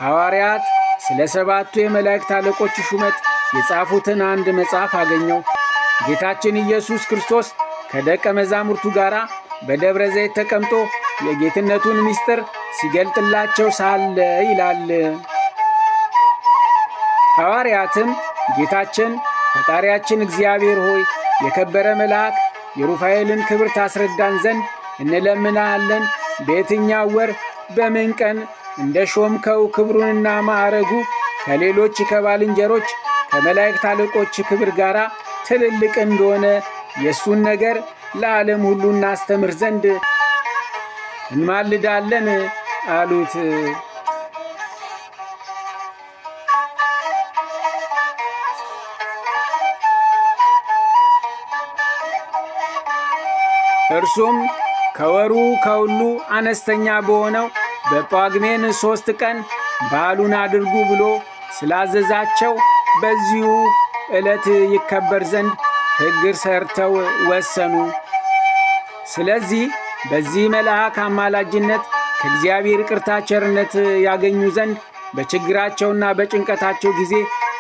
S3: ሐዋርያት ስለ 7ቱ የመላእክት አለቆች ሹመት የጻፉትን አንድ መጽሐፍ አገኘው። ጌታችን ኢየሱስ ክርስቶስ ከደቀ መዛሙርቱ ጋር በደብረ ዘይት ተቀምጦ የጌትነቱን ምስጢር ሲገልጥላቸው ሳለ ይላል። ሐዋርያትም ጌታችን ፈጣሪያችን እግዚአብሔር ሆይ የከበረ መልአክ የሩፋኤልን ክብር ታስረዳን ዘንድ እንለምናለን። በየትኛው ወር በምን ቀን እንደ ሾምከው ክብሩንና ማዕረጉ ከሌሎች ከባልንጀሮች ከመላእክት አለቆች ክብር ጋር ትልልቅ እንደሆነ የእሱን ነገር ለዓለም ሁሉ እናስተምር ዘንድ እንማልዳለን አሉት። እርሱም ከወሩ ከሁሉ አነስተኛ በሆነው በጳጉሜን 3 ቀን በዓሉን አድርጉ ብሎ ስላዘዛቸው በዚሁ ዕለት ይከበር ዘንድ ሕግ ሰርተው ወሰኑ። ስለዚህ በዚህ መልአክ አማላጅነት ከእግዚአብሔር ይቅርታ ቸርነት ያገኙ ዘንድ በችግራቸውና በጭንቀታቸው ጊዜ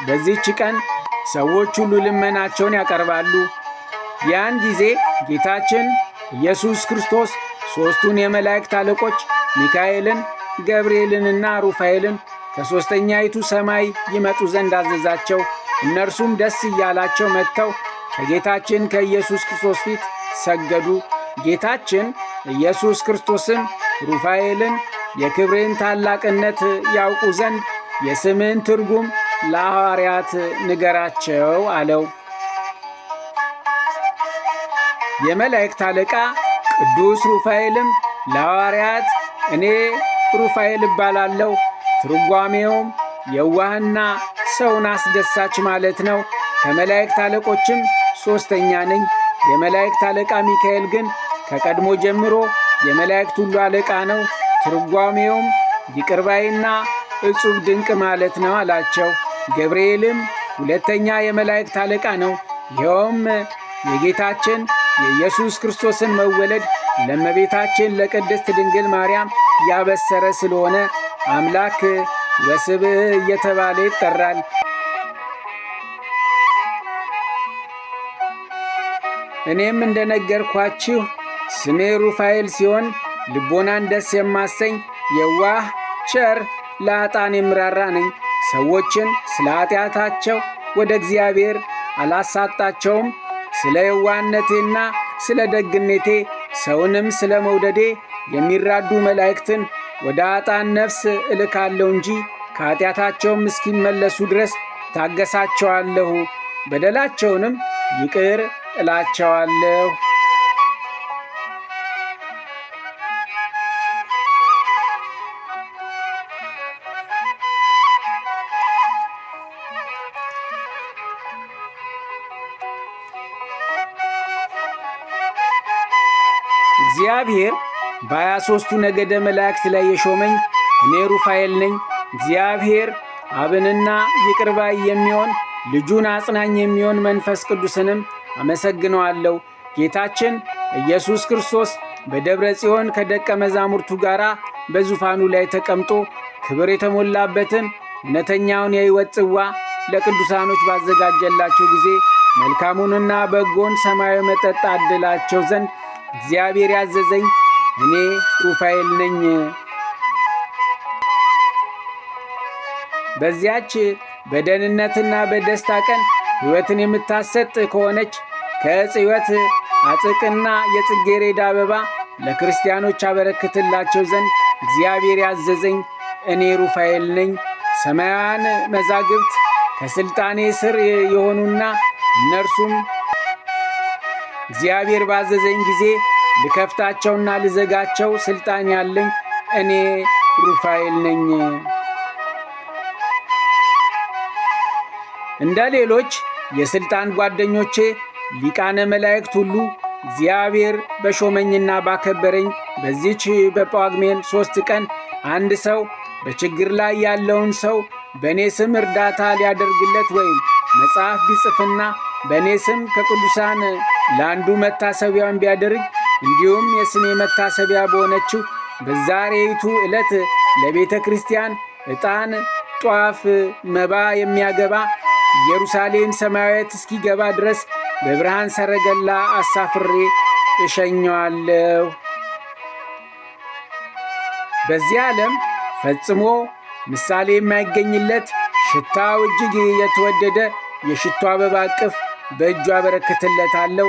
S3: በዚህች ቀን ሰዎች ሁሉ ልመናቸውን ያቀርባሉ። ያን ጊዜ ጌታችን ኢየሱስ ክርስቶስ 3ቱን የመላእክት አለቆች ሚካኤልን፣ ገብርኤልንና ሩፋኤልን ከሦስተኛይቱ ሰማይ ይመጡ ዘንድ አዘዛቸው። እነርሱም ደስ እያላቸው መጥተው ከጌታችን ከኢየሱስ ክርስቶስ ፊት ሰገዱ። ጌታችን ኢየሱስ ክርስቶስም ሩፋኤልን የክብሬን ታላቅነት ያውቁ ዘንድ የስምን ትርጉም ለሐዋርያት ንገራቸው አለው። የመላእክት አለቃ ቅዱስ ሩፋኤልም ለሐዋርያት እኔ ሩፋኤል እባላለሁ፣ ትርጓሜውም የዋህና ሰውን አስደሳች ማለት ነው። ከመላእክት አለቆችም 3ኛ ነኝ። የመላእክት አለቃ ሚካኤል ግን ከቀድሞ ጀምሮ የመላእክት ሁሉ አለቃ ነው። ትርጓሜውም ይቅር ባይና እጹብ ድንቅ ማለት ነው አላቸው። ገብርኤልም 2ኛ የመላእክት አለቃ ነው። ይኸውም የጌታችን የኢየሱስ ክርስቶስን መወለድ ለእመቤታችን ለቅድስት ድንግል ማርያም ያበሰረ ስለሆነ አምላክ ወስብዕ እየተባለ ይጠራል። እኔም እንደነገርኳችሁ ስሜ ሩፋኤል ሲሆን ልቦናን ደስ የማሰኝ የዋህ ቸር ለኃጥአን የምራራ ነኝ። ሰዎችን ስለ ኃጢአታቸው ወደ እግዚአብሔር አላሳጣቸውም። ስለ የዋህነቴና ስለ ደግነቴ ሰውንም ስለ መውደዴ የሚራዱ መላእክትን ወደ ኃጥአን ነፍስ እልካለሁ እንጂ ከኃጢአታቸውም እስኪመለሱ ድረስ ታገሳቸዋለሁ፣ በደላቸውንም ይቅር እላቸዋለሁ። እግዚአብሔር በ23ቱ ነገደ መላእክት ላይ የሾመኝ እኔ ሩፋኤል ነኝ። እግዚአብሔር አብንና ይቅር ባይ የሚሆን ልጁን አጽናኝ የሚሆን መንፈስ ቅዱስንም አመሰግነዋለሁ። ጌታችን ኢየሱስ ክርስቶስ በደብረ ጽዮን ከደቀ መዛሙርቱ ጋር በዙፋኑ ላይ ተቀምጦ ክብር የተሞላበትን እውነተኛውን የሕይወት ጽዋ ለቅዱሳኖች ባዘጋጀላቸው ጊዜ መልካሙንና በጎን ሰማያዊ መጠጥ አድላቸው ዘንድ እግዚአብሔር ያዘዘኝ እኔ ሩፋኤል ነኝ። በዚያች በደህንነትና በደስታ ቀን ሕይወትን የምታሰጥ ከሆነች ከዕፀ ሕይወት አጽቅና የጽጌረዳ አበባ ለክርስቲያኖች አበረክትላቸው ዘንድ እግዚአብሔር ያዘዘኝ እኔ ሩፋኤል ነኝ። ሰማያውያን መዛግብት ከሥልጣኔ ስር የሆኑና እነርሱም እግዚአብሔር ባዘዘኝ ጊዜ ልከፍታቸውና ልዘጋቸው ሥልጣን ያለኝ እኔ ሩፋኤል ነኝ። እንደ ሌሎች የሥልጣን ጓደኞቼ ሊቃነ መላእክት ሁሉ እግዚአብሔር በሾመኝና ባከበረኝ በዚች በጳጉሜን 3 ቀን አንድ ሰው በችግር ላይ ያለውን ሰው በእኔ ስም እርዳታ ሊያደርግለት ወይም መጽሐፍ ቢጽፍና በእኔ ስም ከቅዱሳን ለአንዱ መታሰቢያውን ቢያደርግ እንዲሁም የስሜ መታሰቢያ በሆነችው በዛሬይቱ ዕለት ለቤተ ክርስቲያን ዕጣን፣ ጧፍ፣ መባ የሚያገባ ኢየሩሳሌም ሰማያዊት እስኪገባ ድረስ በብርሃን ሰረገላ አሳፍሬ እሸኘዋለሁ። በዚህ ዓለም ፈጽሞ ምሳሌ የማይገኝለት ሽታው እጅግ የተወደደ የሽቱ አበባ እቅፍ በእጁ አበረክትለታለሁ።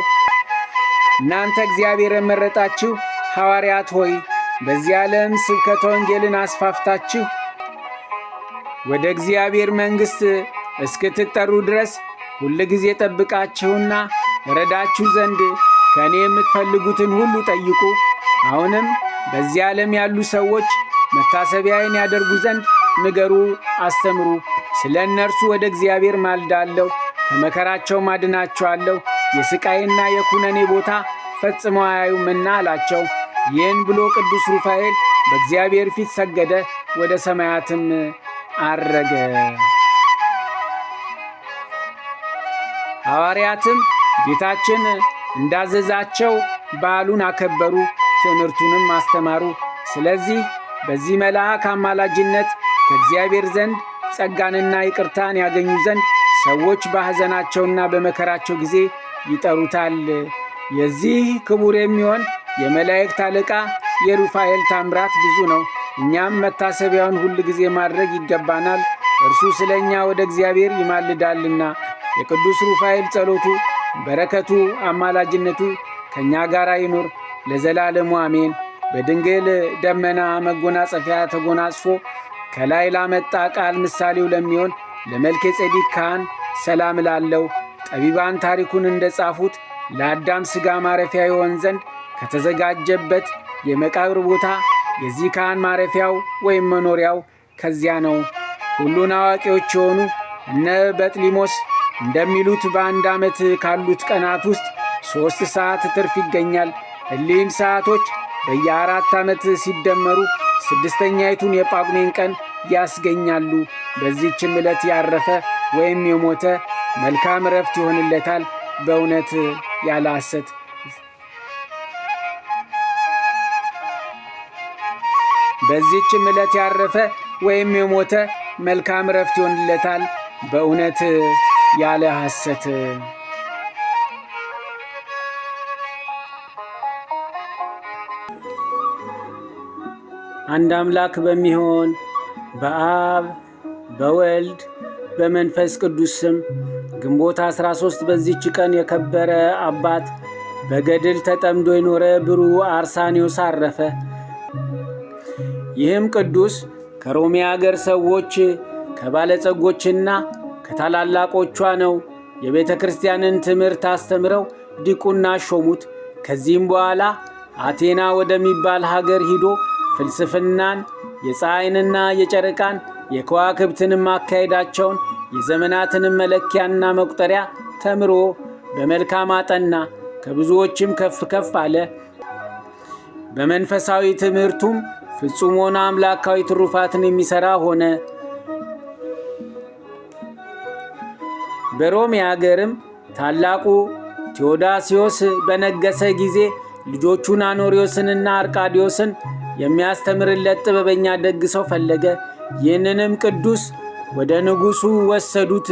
S3: እናንተ እግዚአብሔር የመረጣችሁ ሐዋርያት ሆይ በዚህ ዓለም ስብከተ ወንጌልን አስፋፍታችሁ ወደ እግዚአብሔር መንግሥት እስክትጠሩ ድረስ ሁል ጊዜ ጠብቃችሁና ረዳችሁ ዘንድ ከእኔ የምትፈልጉትን ሁሉ ጠይቁ። አሁንም በዚህ ዓለም ያሉ ሰዎች መታሰቢያዬን ያደርጉ ዘንድ ንገሩ፣ አስተምሩ። ስለ እነርሱ ወደ እግዚአብሔር ማልዳለሁ፣ ከመከራቸው ማድናቸዋለሁ። የሥቃይና የኩነኔ ቦታ ፈጽመው አያዩምና አላቸው። ይህን ብሎ ቅዱስ ሩፋኤል በእግዚአብሔር ፊት ሰገደ፣ ወደ ሰማያትም አረገ። ሐዋርያትም ጌታችን እንዳዘዛቸው በዓሉን አከበሩ፣ ትምህርቱንም አስተማሩ። ስለዚህ በዚህ መልአክ አማላጅነት ከእግዚአብሔር ዘንድ ጸጋንና ይቅርታን ያገኙ ዘንድ ሰዎች በሐዘናቸውና በመከራቸው ጊዜ ይጠሩታል። የዚህ ክቡር የሚሆን የመላእክት አለቃ የሩፋኤል ታምራት ብዙ ነው። እኛም መታሰቢያውን ሁል ጊዜ ማድረግ ይገባናል። እርሱ ስለ እኛ ወደ እግዚአብሔር ይማልዳልና። የቅዱስ ሩፋኤል ጸሎቱ፣ በረከቱ፣ አማላጅነቱ ከእኛ ጋር ይኑር ለዘላለሙ አሜን። በድንግል ደመና መጎናጸፊያ ተጎናጽፎ ከላይ ላመጣ ቃል ምሳሌው ለሚሆን ለመልከ ጼዴቅ ካህን ሰላም እላለሁ። ጠቢባን ታሪኩን እንደ ጻፉት ለአዳም ሥጋ ማረፊያ ይሆን ዘንድ ከተዘጋጀበት የመቃብር ቦታ የዚህ ካህን ማረፊያው ወይም መኖሪያው ከዚያ ነው። ሁሉን አዋቂዎች የሆኑ እነ በጥሊሞስ እንደሚሉት በአንድ ዓመት ካሉት ቀናት ውስጥ 3 ሰዓት ትርፍ ይገኛል። እሊህም ሰዓቶች በየ4 ዓመት ሲደመሩ 6ኛይቱን የጳጉሜን ቀን ያስገኛሉ። በዚህችም ዕለት ያረፈ ወይም የሞተ መልካም ዕረፍት ይሆንለታል፣ በእውነት ያለ ሐሰት። በዚህችም ዕለት ያረፈ ወይም የሞተ መልካም ዕረፍት ይሆንለታል፣ በእውነት ያለ ሐሰት። አንድ አምላክ በሚሆን በአብ በወልድ በመንፈስ ቅዱስ ስም ግንቦት 13 በዚች ቀን የከበረ አባት በገድል ተጠምዶ የኖረ ብሩህ አርሳኒዮስ አረፈ። ይህም ቅዱስ ከሮሜ አገር ሰዎች ከባለጸጎችና ከታላላቆቿ ነው። የቤተ ክርስቲያንን ትምህርት አስተምረው ዲቁና ሾሙት። ከዚህም በኋላ አቴና ወደሚባል ሀገር ሂዶ ፍልስፍናን፣ የፀሐይንና የጨረቃን የከዋክብትንም አካሄዳቸውን የዘመናትንም መለኪያና መቁጠሪያ ተምሮ በመልካም አጠና። ከብዙዎችም ከፍ ከፍ አለ። በመንፈሳዊ ትምህርቱም ፍጹም ሆነ አምላካዊ ትሩፋትን የሚሠራ ሆነ። በሮሜ አገርም ታላቁ ቴዎዳስዮስ በነገሰ ጊዜ ልጆቹን አኖሪዮስንና አርቃዲዮስን የሚያስተምርለት ጥበበኛ ደግ ሰው ፈለገ። ይህንንም ቅዱስ ወደ ንጉሡ ወሰዱት።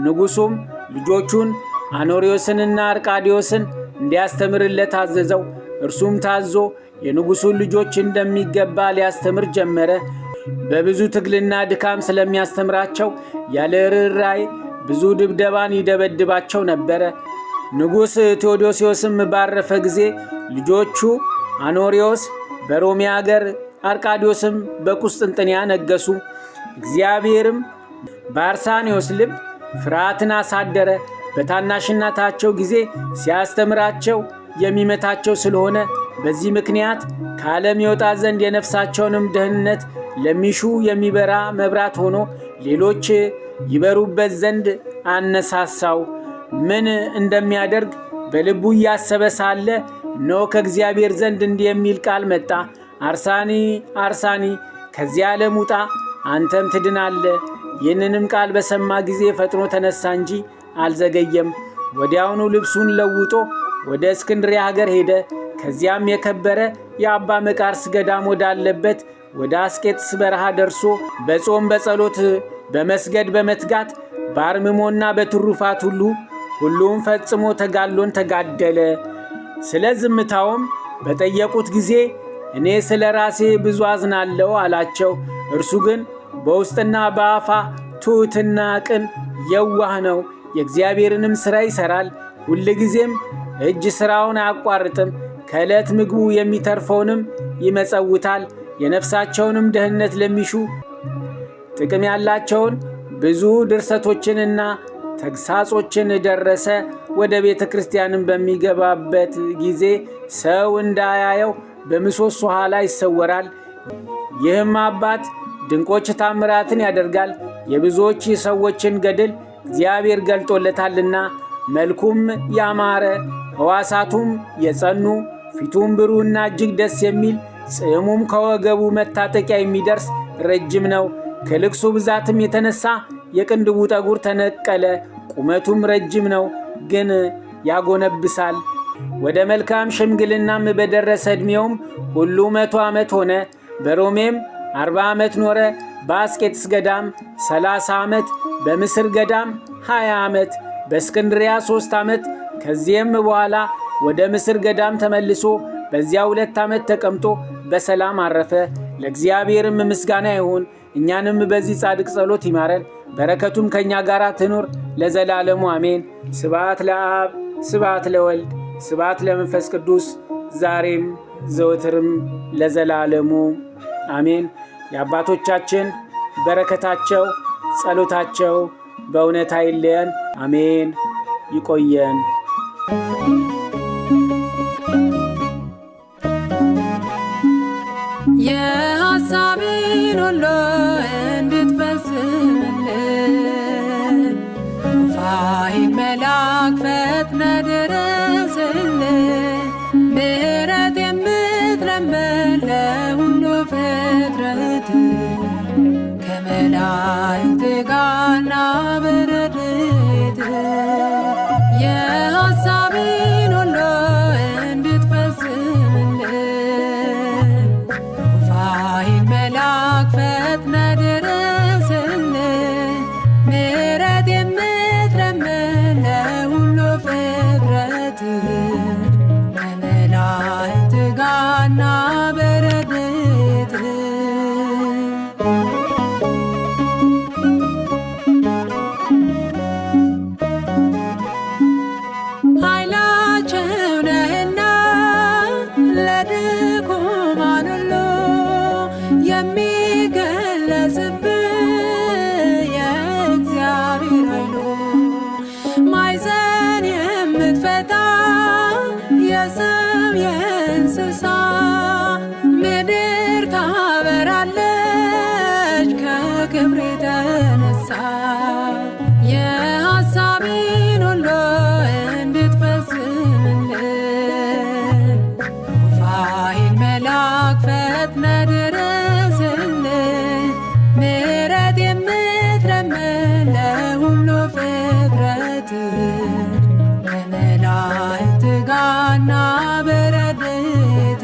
S3: ንጉሡም ልጆቹን አኖሪዮስንና አርቃዲዮስን እንዲያስተምርለት አዘዘው። እርሱም ታዞ የንጉሡን ልጆች እንደሚገባ ሊያስተምር ጀመረ። በብዙ ትግልና ድካም ስለሚያስተምራቸው ያለ ርኅራኄ ብዙ ድብደባን ይደበድባቸው ነበረ። ንጉሥ ቴዎዶስዮስም ባረፈ ጊዜ ልጆቹ አኖሪዮስ በሮሜ አገር፣ አርቃዲዮስም በቁስጥንጥንያ ነገሱ። እግዚአብሔርም በአርሳኒዮስ ልብ ፍርሃትን አሳደረ። በታናሽነታቸው ጊዜ ሲያስተምራቸው የሚመታቸው ስለሆነ በዚህ ምክንያት ከዓለም ይወጣ ዘንድ የነፍሳቸውንም ደህንነት ለሚሹ የሚበራ መብራት ሆኖ ሌሎች ይበሩበት ዘንድ አነሳሳው። ምን እንደሚያደርግ በልቡ እያሰበ ሳለ እነሆ ከእግዚአብሔር ዘንድ እንዲህ የሚል ቃል መጣ። አርሳኒ አርሳኒ፣ ከዚህ ዓለም ውጣ፣ አንተም ትድናለህ። ይህንንም ቃል በሰማ ጊዜ ፈጥኖ ተነሳ እንጂ አልዘገየም። ወዲያውኑ ልብሱን ለውጦ ወደ እስክንድርያ ሀገር ሄደ። ከዚያም የከበረ የአባ መቃርስ ገዳም ወዳለበት ወደ አስቄጥስ በረሃ ደርሶ በጾም በጸሎት በመስገድ በመትጋት በአርምሞና በትሩፋት ሁሉም ፈጽሞ ተጋድሎን ተጋደለ። ስለ ዝምታውም በጠየቁት ጊዜ እኔ ስለ ራሴ ብዙ አዝናለሁ አላቸው። እርሱ ግን በውስጥና በአፋ ትሑትና ቅን የዋህ ነው። የእግዚአብሔርንም ሥራ ይሠራል። ሁልጊዜም እጅ ሥራውን አያቋርጥም። ከዕለት ምግቡ የሚተርፈውንም ይመጸውታል። የነፍሳቸውንም ደህንነት ለሚሹ ጥቅም ያላቸውን ብዙ ድርሰቶችንና ተግሳጾችን ደረሰ። ወደ ቤተ ክርስቲያንም በሚገባበት ጊዜ ሰው እንዳያየው በምሰሶ ኋላ ይሰወራል። ይህም አባት ድንቆች ታምራትን ያደርጋል። የብዙዎች ሰዎችን ገድል እግዚአብሔር ገልጦለታልና መልኩም ያማረ ሕዋሳቱም የጸኑ ፊቱም ብሩህና እጅግ ደስ የሚል ጽሙም ከወገቡ መታጠቂያ የሚደርስ ረጅም ነው። ከልቅሱ ብዛትም የተነሳ የቅንድቡ ጠጉር ተነቀለ። ቁመቱም ረጅም ነው፣ ግን ያጎነብሳል። ወደ መልካም ሽምግልናም በደረሰ ዕድሜውም ሁሉ 100 ዓመት ሆነ። በሮሜም 40 ዓመት ኖረ። በአስቄጥስ ገዳም 30 ዓመት፣ በምስር ገዳም 20 ዓመት፣ በእስክንድርያ 3 ዓመት። ከዚህም በኋላ ወደ ምስር ገዳም ተመልሶ በዚያ 2 ዓመት ተቀምጦ በሰላም አረፈ። ለእግዚአብሔርም ምስጋና ይሁን። እኛንም በዚህ ጻድቅ ጸሎት ይማረን፣ በረከቱም ከእኛ ጋር ትኑር ለዘላለሙ አሜን። ስብሐት ለአብ ስብሐት ለወልድ ስብሐት ለመንፈስ ቅዱስ ዛሬም ዘወትርም ለዘላለሙ አሜን። የአባቶቻችን በረከታቸው ጸሎታቸው በእውነት አይለየን። አሜን። ይቆየን።
S4: የሐሳቤን ሁሉ እንድትፈጽምልን ሩፋኤል መልአክ ፈጥነ ድረስልን። ምሕረት የምትለምን ለሁሉ ፍጥረት ከመላእክት ጋርና በረድኤት የሐሳቤን ሁሉ እንድትፈጽምልን ሩፋኤል መልአክ ፈጥነ ድረስልን። ምሕረት የምትለምን ለሁሉ ፍጥረት ከመላእክት ጋርና በረድኤት የሚገለጽብህ የእግዚአብሔር ኃይሉ ማዕዘን የምትፈታ የሰው የእንስሳ ምድር ታበራለች ከክብር የተነሳ የሐሳቤን ሁሉ እንድትፈጽምልን ሩፋኤል መልአክ ፈጥነ ድረስልን ምሕረት የምትለምን ለሁሉ ፍጥረት ከመላእክት ጋርና በረድኤት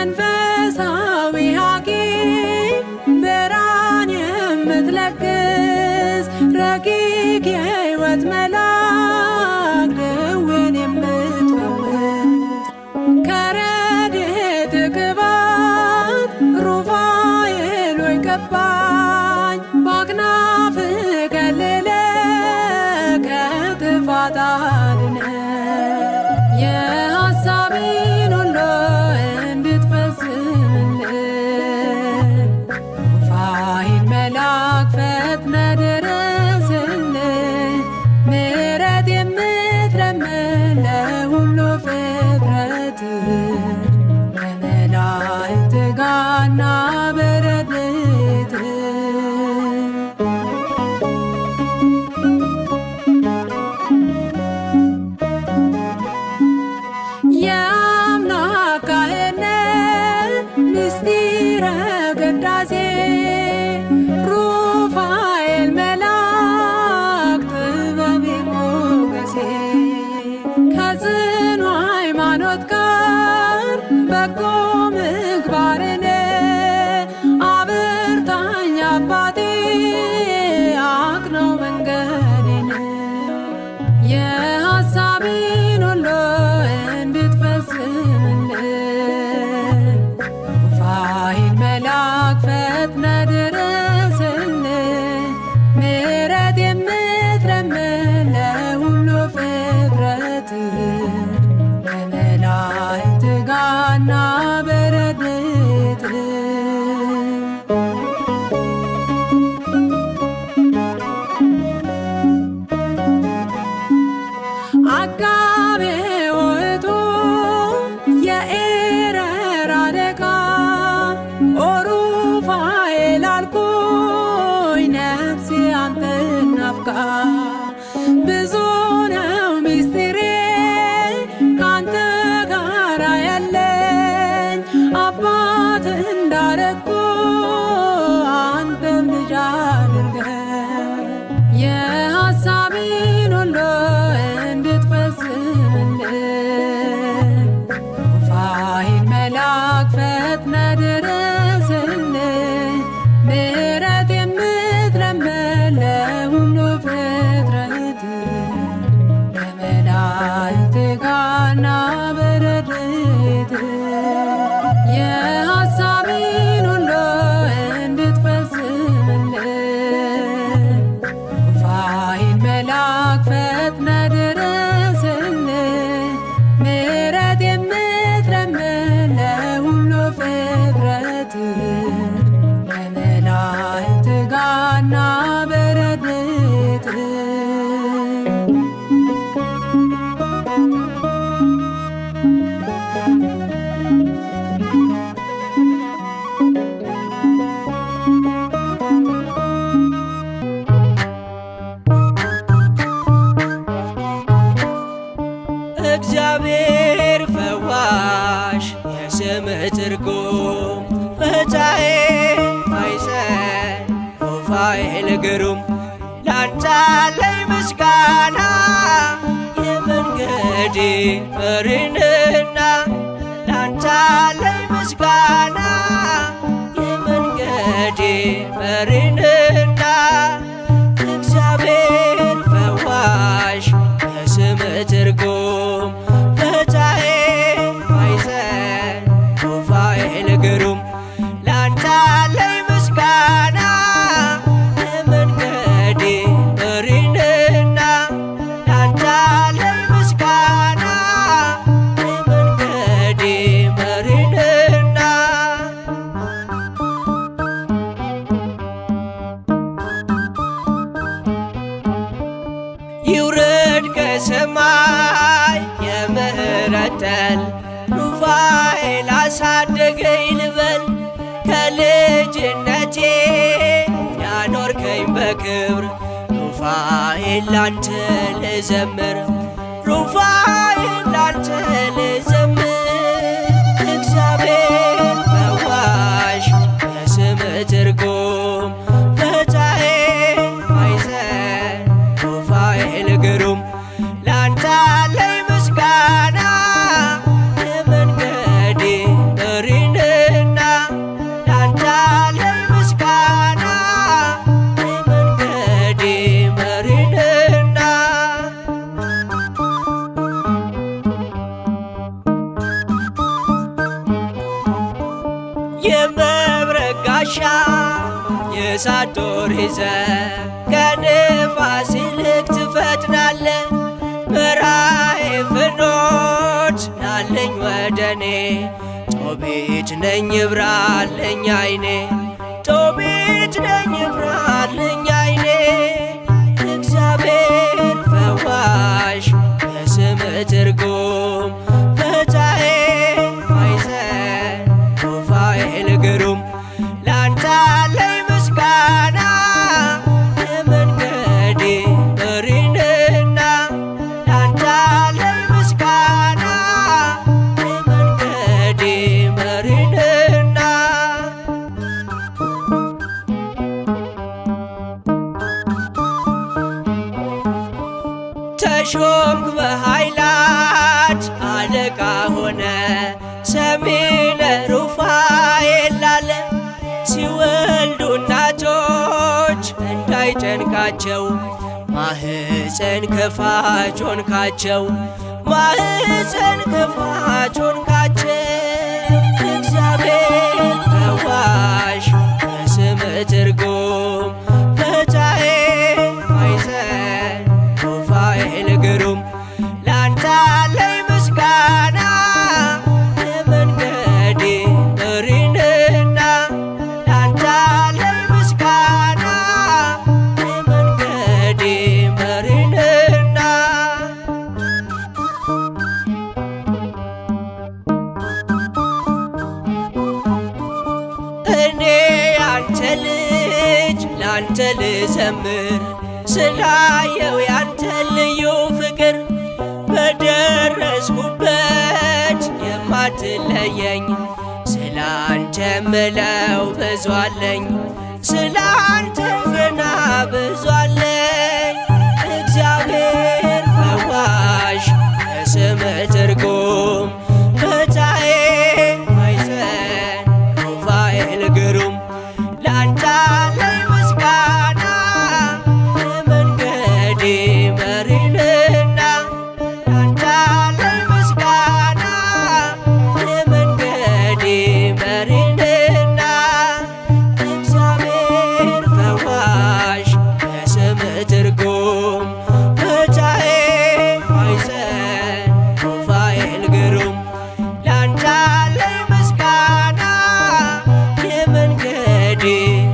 S4: መንፈሳዊ ሐኪም ብርሃን የምትለግስ ረቂቅ የሕይወት መልአክ ደዌን የምትፈውስ ከረድኤት ቅባት ሩፋኤል ሆይ ቀባኝ በአክናፍ ከልለ ከጥፋት አድነኝ የሐሳቤን ሁሉ እንድትፈጽምልን ሩፋኤል መልአክ ፈጥነ ድረስልን ምሕረት የምትለምን ለሁሉ ፍጥረት ከመላእክት ጋርና በረድኤት የአምላክ ካህን ምስጢረ ቅዳሴ ሩፋኤል መልአክ ጥበቤ ሞገሴ ከጽኑ ሃይማኖት ጋር በጎ ምግባርን አብርታኝ አባቴ አቅናው መንገዴን የሐሳቤን ሁሉ እንድትፈጽምልን ሩፋኤል መልአክ ፈጥነ ድረስልን ምሕረት የምትለምን ለሁሉ ፍጥረት ከመላእክት ጋርና በረድኤት አቃቤ ውእቱ የኤረር አለቃ ኦ ሩፋኤል አልኩኝ ነፍሴ አንተን ናፍቃ ብዙ ነው ምስጢሬ ካንተ ጋራ ያለኝ አባት እንዳረግኩ አንተም ልጅ አድርገኝ የሐሳቤን ሁሉ እንድትፈጽምልን ሩፋኤል መልአክ ፈጥነ ድረስልን ምሕረት የምትለምን ለሁሉ ፍጥረት ከመላእክት ጋርና በረድኤት የሐሳቤን ሁሉ እንድትፈጽምልን ሩፋኤል መልአክ ፈጥነ ድረስልን ምሕረት የምትለምን ለሁሉ ፍጥረት ከመላእክት ጋርና በረድኤት
S2: እግዚአብሔር ፈዋሽ የስምህ ትርጉም ፈታዬ ማይፀን ሩፋኤል ግሩም ላንተ አለኝ ምስጋና የመንገዴ መሪንና ላንተ አለኝ ምስጋና የመንገዴ መሪንና እግዚአብሔር ፈዋሽ የስምህ ትርጉም ፈታዬ ማይፀን ሩፋኤል ግሩም ላንተ አለኝ ምስጋና የመንገዴ መሪንና ላንተ ይውረድ ከሰማይ የምህረት ጠል ሩፋኤል አሳደገኝ ልበል ከልጅነቴ ያኖርከኝ በክብር ሩፋኤል ላንተ ልዘምር ሩፋኤል ላንተ ልዘምር እግዚአብሔር ፈዋሽ የስም ትርጉም ፈታሔ ማይዘን ሩፋኤል ግሩም ላንተ አለኝ ምስጋና የመንገዴ መሪንና ላንተ አለኝ ምስጋና የመንገዴ መሪንና የመብረቅ ጋሻ የእሳት ጦር ይዘህ ከንፋስ ይልቅ ትፈጥናለህ መራሔ ፍኖት ናለኝ ወደኔ ጦቢት ነኝ ይብራልኝ አይኔ ጦቢት ነኝ ይብራልኝ አይኔ እግዚአብሔር ፈዋሽ የስም ትርጉም ፈታሔ ማይዘን ሩፋኤል ግሩም ላንተ አለኝ ምስጋና የመንገዴ መሪንና ላንተ አለኝ ምስጋና የመንገዴ መሪንና ተሾምክ በኃይላት አለቃ ሆነ ሰሚነ ሩፋኤል ላለ ሲወልዱ እናቶች እንዳይጨንቃቸው ማህፀን ከፋች ሆንካቸው ማህፀን ከፋች ሆንካቸው እግዚአብሔር ፈዋሽ የስም ትርጉም ፈታሔ ማይዘን ሩፋኤል ግሩም ላንተ አለኝ ምስጋና የመንገዴ መሪንና ላንተ አለኝ ምስጋና የመንገዴ መሪንና እኔ ያንተ ልጅ ላንተ ልዘምር ስላየው ያንተ ልዩ ፍቅር በደረስኩበት የማትለየኝ ስላንተ ምለው ብዙ አለኝ ስላንተ ገና ብዙ አለኝ እግዚአብሔር ፈዋሽ የስም ትርጉም ፈታሔ ማይዘን ሩፋኤል ግሩም ላንተ አለኝ ምስጋና የመንገዴ መሪንና ላንተ አለኝ ምስጋና የመንገዴ መሪንና እግዚአብሔር ፈዋሽ የስም ትርጉም ፈታሔ ማይዘን ሩፋኤል ግሩም ላንተ አለኝ ምስጋና የመንገዴ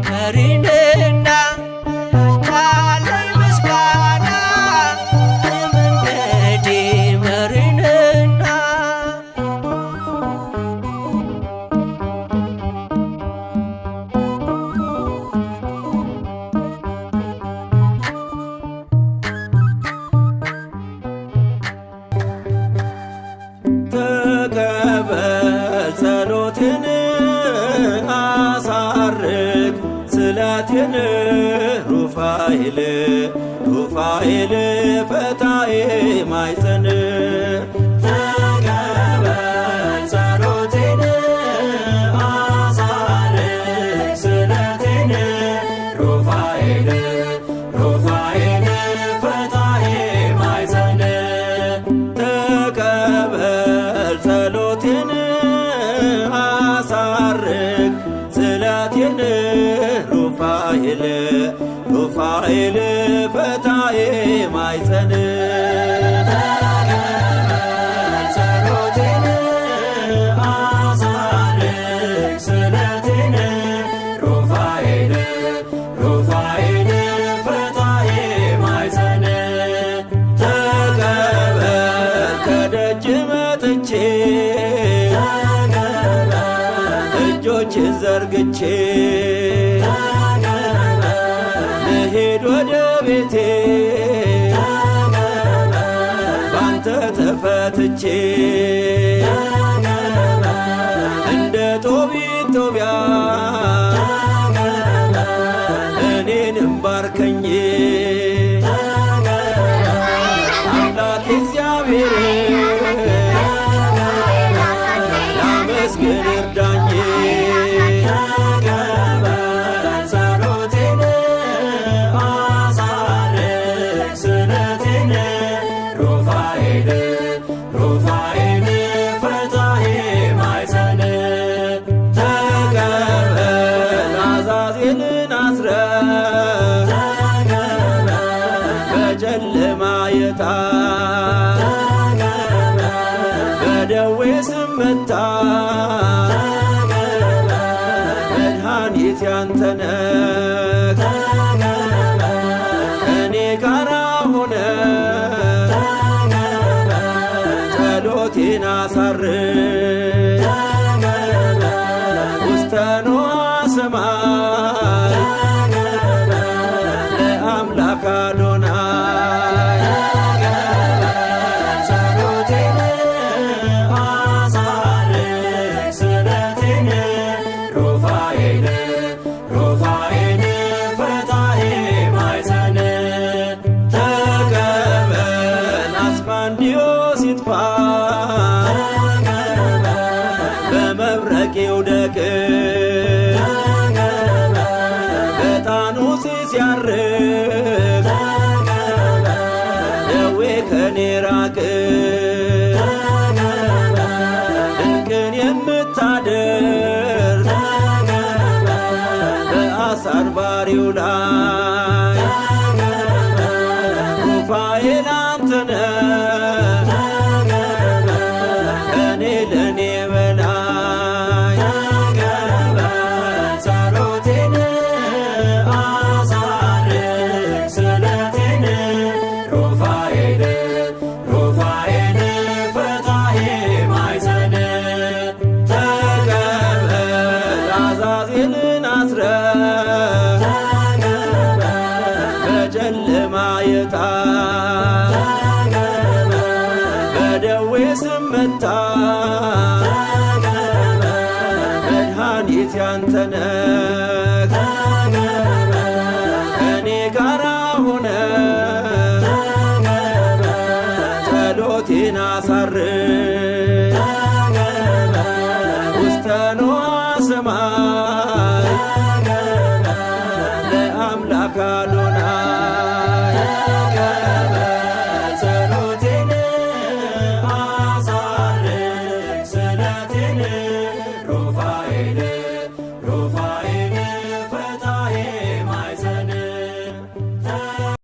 S2: መሪንና ላንተ አለኝ ምስጋና የመንገዴ መሪንና
S1: ተቀበል ጸሎቴን አሳርግ ስለቴን ሩፋኤል ሩፋኤል ፈታሔ ማይዘን ተቀበል ጸሎቴን አሳርግ ስለቴን ሩፋኤል ሩፋኤል ፈታሔ ማይዘን ተቀበል ጸሎቴን አሳርግ ስለቴን ሩፋኤል ሩፋኤል ፈታሔ ማይዘን ተቀበል ጸሎቴን አሳርግ ስለቴን ሩፋኤል ሩፋኤል ፈታሔ ማይዘን ልሄድ ወደ ቤቴ ባንተ ተፈትቼ እንደ ጦቢት ጦቢያ እኔንም ባርከኝ አምላክ እግዚአብሔር ላመስግን እርዳኝ ጸሎቴን አሳርግ ስለቴን ሩፋኤል ሩፋኤል ፈታሄ ማኅፀን ተቀበል አዛዜልን አስረህ በጨለማ የጣል በደዌ ስመታ መድኃኒት ያንተነህ ከእኔ ጋራ ሆነ ጸሎቴን አሳርግ ውስተ ንዋየ ሰማይ ለአምላክ አዶናይ ጸሎቴን አሳርግ ስለቴን ሩፋኤል ሩፋኤል ፈታሄ ማኅፀን ተቀበል አስማንዲዮስ ይጥፋ በመብረቅ ይውደቅ በዕጣኑ ሲያርግ ደዌ ከኔ ራቅ ድንቅን የምታደርግ በአሳር ባሪው ላይ ሩፋኤል አንተነህ ከኔ ለኔ በላይ ጸሎቴን አሳርግ ስለቴን ሩፋኤል ሩፋኤል ፈታሄ ማኅፀን ተቀበል አዛዜልን አስረህ በጨለማ የጣል በደዌ ስመታ መድኃኒት ያንተነህ ከእኔ ጋራ ሆነ ጸሎቴን አሳርግ ውስተ ንዋየ ሰማይ